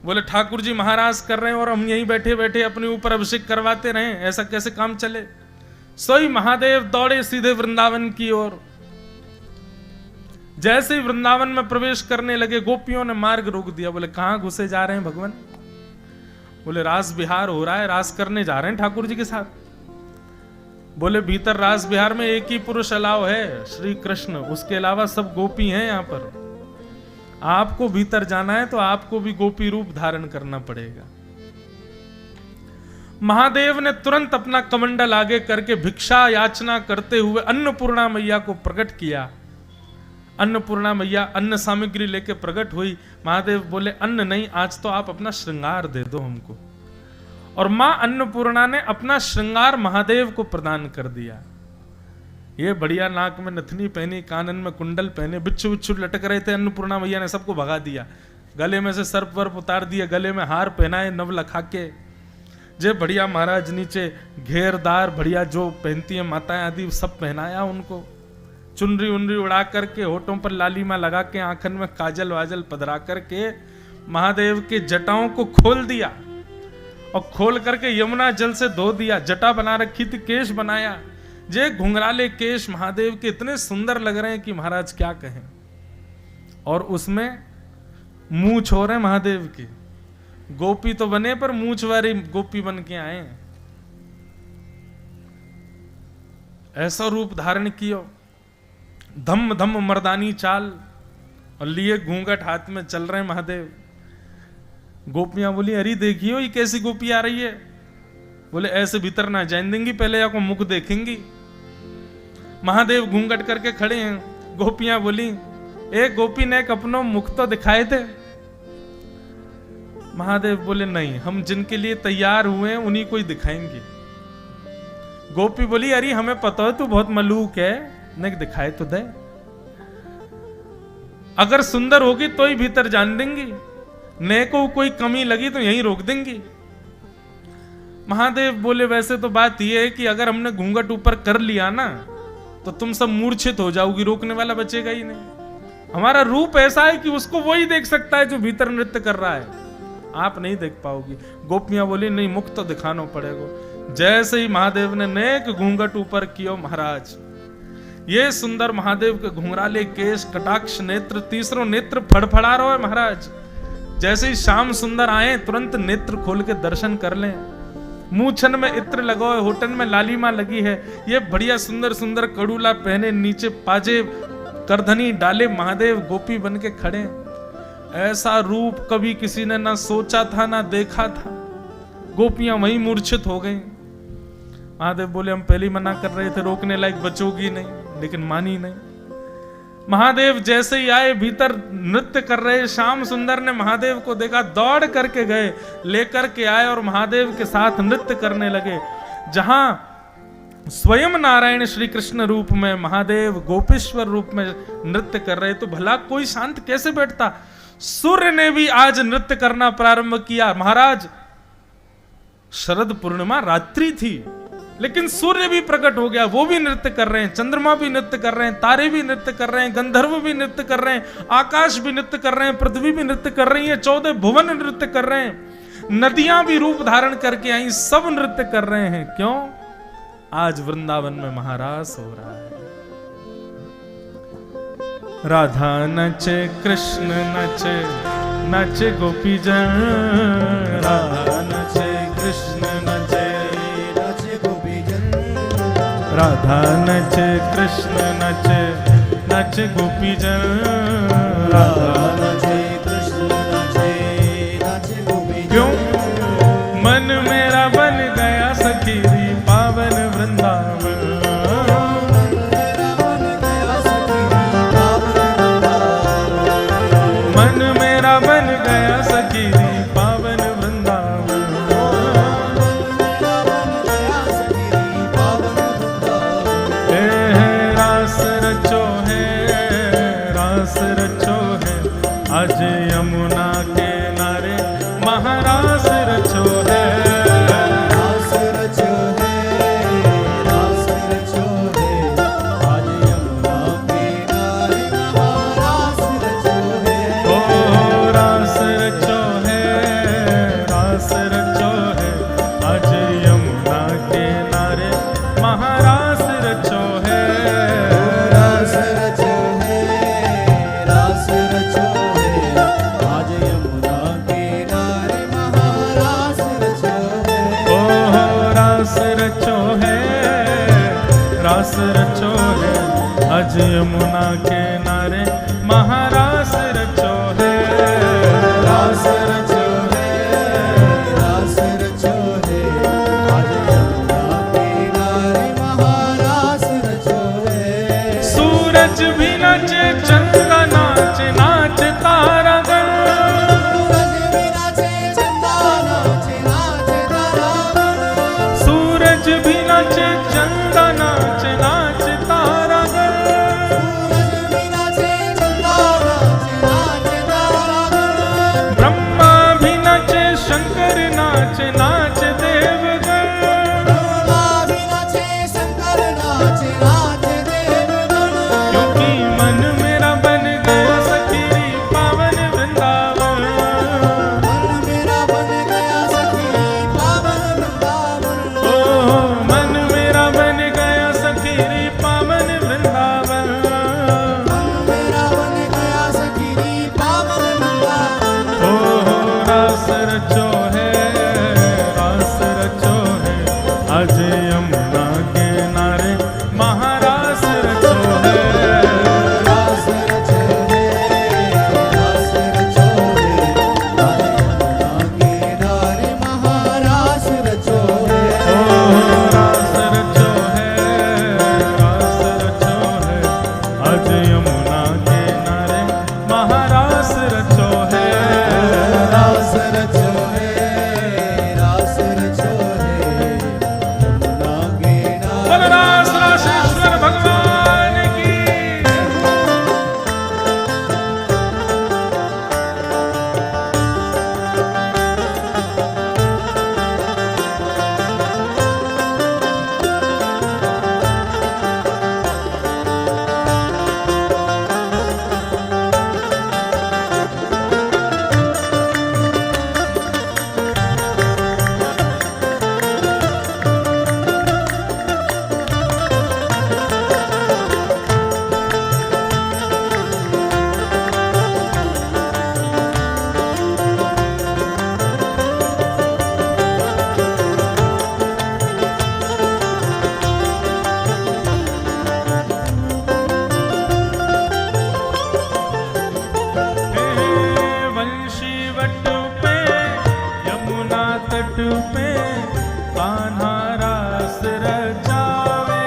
बोले ठाकुर जी महारास कर रहे हैं और हम यहीं बैठे बैठे अपने ऊपर अभिषेक करवाते रहें, ऐसा कैसे काम चले। सोई महादेव दौड़े सीधे वृंदावन की ओर। जैसे ही वृंदावन में प्रवेश करने लगे, गोपियों ने मार्ग रोक दिया। बोले कहां घुसे जा रहे हैं भगवान? बोले रास बिहार हो रहा है, रास करने जा रहे हैं ठाकुर जी के साथ। बोले भीतर रास बिहार में एक ही पुरुष अलाव है, श्री कृष्ण, उसके अलावा सब गोपी हैं यहाँ पर। आपको भीतर जाना है तो आपको भी गोपी रूप धारण करना पड़ेगा। महादेव ने तुरंत अपना कमंडल आगे करके भिक्षा याचना करते हुए अन्नपूर्णा मैया को प्रकट किया। अन्नपूर्णा मैया अन्न सामग्री लेके प्रकट हुई। महादेव बोले अन्न नहीं, आज तो आप अपना श्रृंगार दे दो हमको। और मां अन्नपूर्णा ने अपना श्रृंगार महादेव को प्रदान कर दिया। ये बढ़िया नाक में नथनी पहनी, कानन में कुंडल पहने, बिच्छू बिच्छू लटक रहे थे। अन्नपूर्णा मैया ने सबको भगा दिया, गले में से सर्प वर्प उतार दिया, गले में हार पहनाए नव लखा के। जे बढ़िया महाराज नीचे घेरदार बढ़िया जो पहनती है माताएं आदि, सब पहनाया उनको। चुनरी उनरी उड़ा करके, होठों पर लालिमा लगा के, आंखन में काजल वाजल पधरा करके महादेव के जटाओं को खोल दिया और खोल करके यमुना जल से धो दिया। जटा बना रखी थी, केश बनाया। जे घुंघराले केश महादेव के इतने सुंदर लग रहे हैं कि महाराज क्या कहें। और उसमें मूंछ हो रहे महादेव की। गोपी तो बने पर मूंछ वाली गोपी बन के आए। ऐसा रूप धारण किया, धम धम मर्दानी चाल। और लिए घूंघट हाथ में चल रहे हैं महादेव। गोपियां बोली अरे देखियो ये कैसी गोपी आ रही है। बोले ऐसे भीतर ना जाने देंगी, पहले आपको मुख देखेंगी। महादेव घूंघट करके खड़े हैं। गोपियां बोली एक गोपी ने एक अपनो मुख तो दिखाए थे। महादेव बोले नहीं, हम जिनके लिए तैयार हुए हैं उन्हीं को ही दिखाएंगे। गोपी बोली अरे हमें पता है तू बहुत मलूक है, नहीं दिखाए तो दे, अगर सुंदर होगी तो ही भीतर जान देंगी, ने को कोई कमी लगी तो यहीं रोक देंगी। महादेव बोले वैसे तो बात यह है कि अगर हमने घूंघट ऊपर कर लिया ना तो तुम सब मूर्छित हो जाओगी, रोकने वाला बचेगा ही नहीं। हमारा रूप ऐसा है कि उसको वही देख सकता है जो भीतर नृत्य कर रहा है, आप नहीं देख पाओगी। गोपियां बोली नहीं, मुख तो दिखाना पड़ेगा। जैसे ही महादेव ने नेक घूंघट ऊपर किया, महाराज ये सुंदर महादेव के घुंघराले केश, कटाक्ष नेत्र, तीसरो नेत्र फड़फड़ा रहा है महाराज। जैसे ही श्याम सुंदर आए तुरंत नेत्र खोल के दर्शन कर लें। मूछन में इत्र लगो है, होठन में लालिमा लगी है, ये बढ़िया सुंदर सुंदर कड़ूला पहने, नीचे पाजे करधनी डाले महादेव गोपी बन के खड़े। ऐसा रूप कभी किसी ने ना सोचा था ना देखा था। गोपियां वहीं मूर्छित हो गई। महादेव बोले हम पहले ही मना कर रहे थे, रोकने लायक बचोगी नहीं, लेकिन मानी नहीं। महादेव जैसे ही आए, भीतर नृत्य कर रहे श्याम सुंदर ने महादेव को देखा, दौड़ करके गए, लेकर के आए और महादेव के साथ नृत्य करने लगे। जहां स्वयं नारायण श्री कृष्ण रूप में महादेव गोपेश्वर रूप में नृत्य कर रहे, तो भला कोई शांत कैसे बैठता। सूर्य ने भी आज नृत्य करना प्रारंभ किया। महाराज शरद पूर्णिमा रात्रि थी, लेकिन सूर्य भी प्रकट हो गया, वो भी नृत्य कर रहे हैं, चंद्रमा भी नृत्य कर रहे हैं, तारे भी नृत्य कर रहे हैं, गंधर्व भी नृत्य कर रहे हैं, आकाश भी नृत्य कर रहे हैं, पृथ्वी भी नृत्य कर रही है, 14 भुवन नृत्य कर रहे हैं, नदियां भी रूप धारण करके आई, सब नृत्य कर रहे हैं। क्यों? आज वृंदावन में महारास हो रहा है। राधा नचे कृष्ण नचे, नचे गोपी जन, राधा नचे कृष्ण नचे, राधा नचे कृष्ण नचे, नचे गोपी जन, राधा नचे कृष्ण नचे, नचे गोपी जन। क्यों? मन मेरा बन गया सखीरी पावन वृंदावन, मन मेरा बन गया सखीरी पावन वृंदावन, रास रचो है आज यमुना के नारे, महारास रचो है, रास रचो है, रास रचो है आज यमुना के नारे, महारास रचो है, ओ रास रचो है, रास रचो है आज यमुना के नारे, महारास रचो है, रास रचो है, रास रचो है आज यमुना के नारे, महारास रचो है, ओ रास रचो है, रास रचो है आज यमुना के नारे, महारास रचो है, रास रचो है, रास रचो है आज यमुना के नारे, महारास रचो है। सूरज भी नाचे, चंद्र नाचे, नाचे तारागण, सूरज भी नाचे, चंद्र नाचे, नाचे तारागण, सूरज भी नाचे, चंद्र नाचे, नाचे तारागण, सूरज भी नाचे, चंद्र नाचे, नाचे तारागण, ब्रह्मा भी नाचे, शंकर नाचे, नाचे देवगण, ब्रह्मा भी नाचे, शंकर नाचे, नाचे देवगण, क्योंकि मन मेरा पे कान्हा रास रचावे,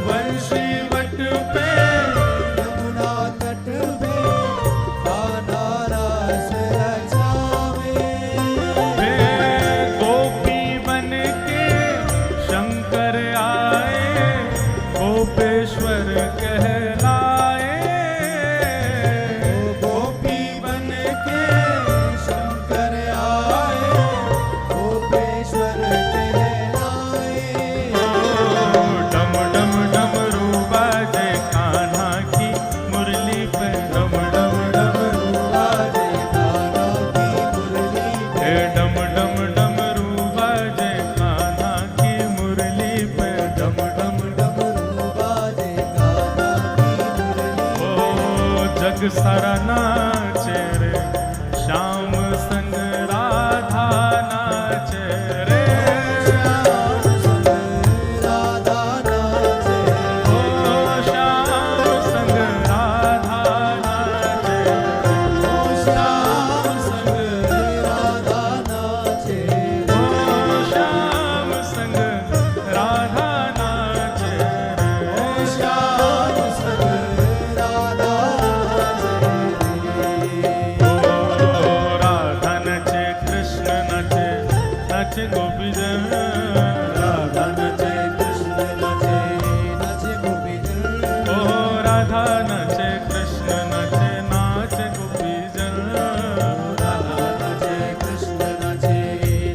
बंशी वट पे यमुना तट पे कान्हा रास रचावे। गोपी बन के शंकर आए, गोपेश्वर कहलाए। गोपी बन के शंकर आए, गोपेश्वर कहलाए। डम डम डमरू बाजे कान्हा की मुरली पे, डम डम डमरू बाजे कान्हा की मुरली पे, डम डम डमरू बाजे कान्हा की मुरली पे, डम डम डमरू बाजे कान्हा की मुरली। ओ जग सारा नाचे रे, श्याम संग राधा नाचे रे। श्याम संग राधा नाचे, ओ श्याम संग राधा नाचे, ओ श्याम संग राधा नाचे, ओ श्याम संग राधा नाचे ओ श्याम संग राधा नाचे। ओ राधा नचे कृष्ण नचे, नचे गोपीजन। राधा नचे कृष्ण नचे, नचे गोपीजन। ओ राधा नचे कृष्ण नचे, नाचे गोपीजन। राधा नचे कृष्ण नचे,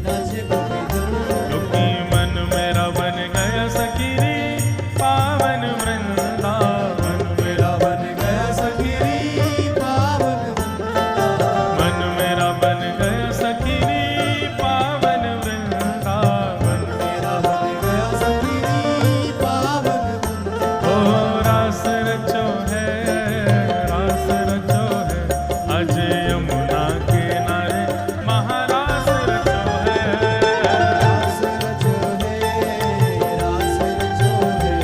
नचे गोपीजन। दुखी मन मेरा बन गया सखीरी, पावन वृंदावन मेरा बन गया सखीरी पावन वृंदावन। मन मेरा बन गया सखीरी, पावन वृंदावन। मेरा बन गया सखीरी पावन वृंदावन। ओ रास रचो है, रास रचो है, अज यमुना किनारे महारास रचो है। रास रचो है, रास रचो है,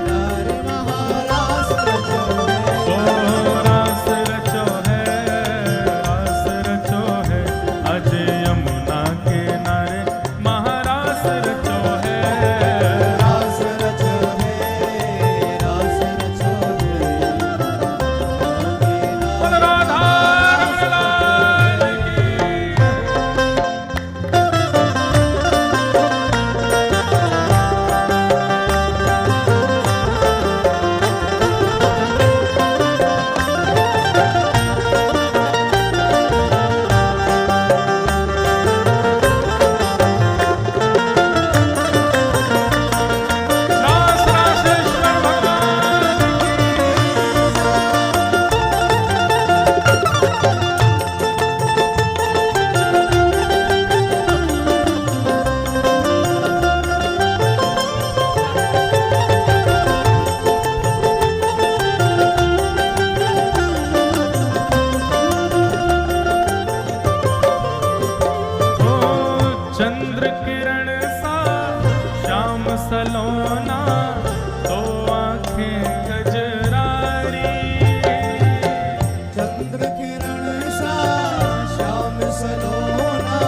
नारे महारास रचो है। ओ रास रचो है, रास रचो है, अज यमुना किनारे महारास रचो है। रास रचो है, रास रचो है, बोल राधा रमण लाल की। रास रासेश्वर भगवान ओ चंद्र किरण सा श्याम सलोना, दो आंखें गजरारी। चंद्र किरण सा श्याम सलोना,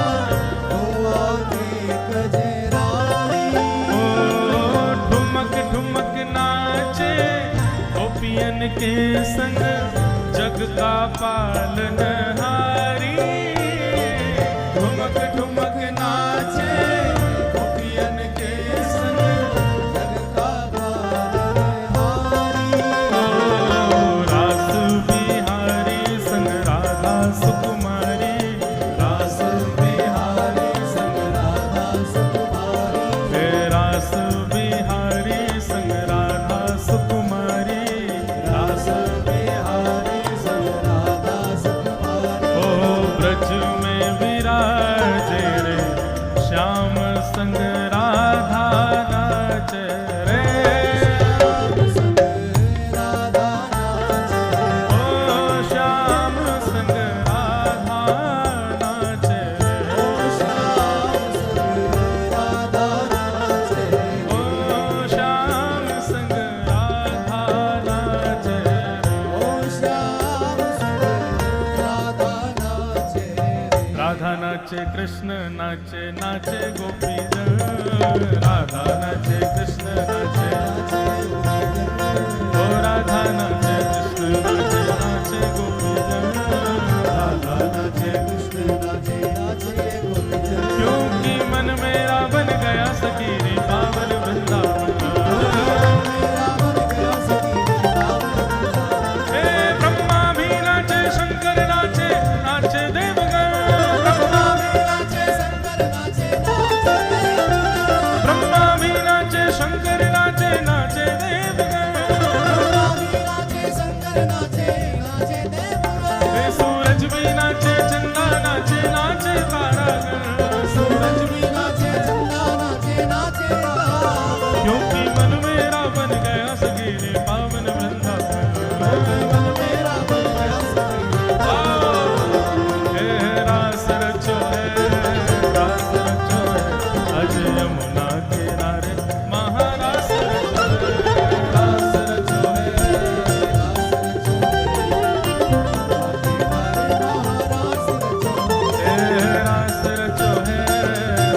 दो आंखें गजरारी। ओ ठुमक ठुमक नाचे गोपियन के संग, जग का पालनहारी। ठुमक ठुमक नाचे गोपियन के संग, जग का पालनहारी। ओ रास बिहारी संग राधा सुकुमारी, रास बिहारी संग राधा सुकुमारी। हे रास बिहारी संग राधा सुकुमारी, रास बिहारी संग राधा सुकुमारी। ओ कृष्ण नाचे नाचे गोपी जन, राधा नाचे कृष्ण नाचे, ओ राधा नाचे कृष्ण नाचे नाचे गोपी जन, राधा नाचे कृष्ण नाचे नाचे गोपी जन। क्योंकि मन मेरा बन गया सखी रे पावन वृंदावन। मेरा मन गया सखी रे पावन वृंदावन। हे ब्रह्मा भी नाचे शंकर नाचे नाचे देवगण, ब्रह्मा भी नाचे शंकर नाचे नाचे देवगण। ब्रह्मा भी नाचे शंकर नाचे नाचे देवगण। ब्रह्मा भी नाचे शंकर नाचे नाचे देवगण। हे सूरज भी नाचे चंदा नाचे नाचे तारागण, सूरज भी नाचे चंदा नाचे नाचे तारागण। क्योंकि मन मेरा बन गया सखी रे पावन वृंदावन। मन मेरा बन गया सखी रे हे रास रचो है, रास रचो है, अज यमुना किनारे महारास रचो है, रास रचो है। हे रास रचो है,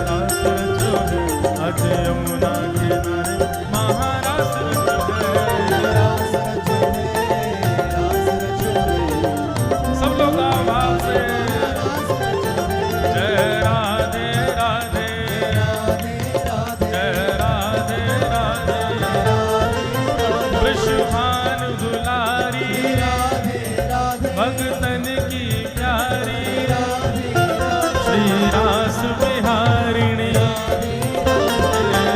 रास रचो है, अज यमुना किनारे महारास रचो है। सब लोग आवाज से जय राधे राधे, जय राधे राधे, वृषभानु दुलारी, भगतन की प्यारी, श्री रास बिहारिणी,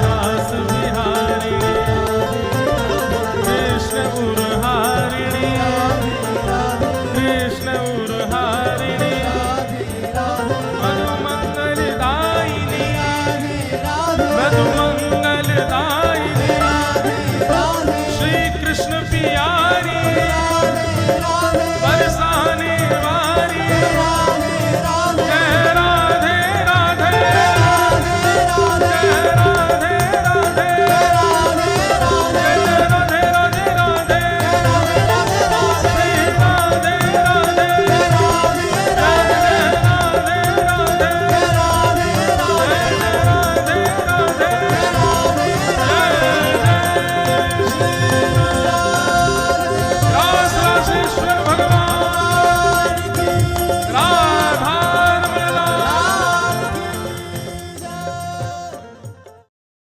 रास बिहारिणी, कृष्ण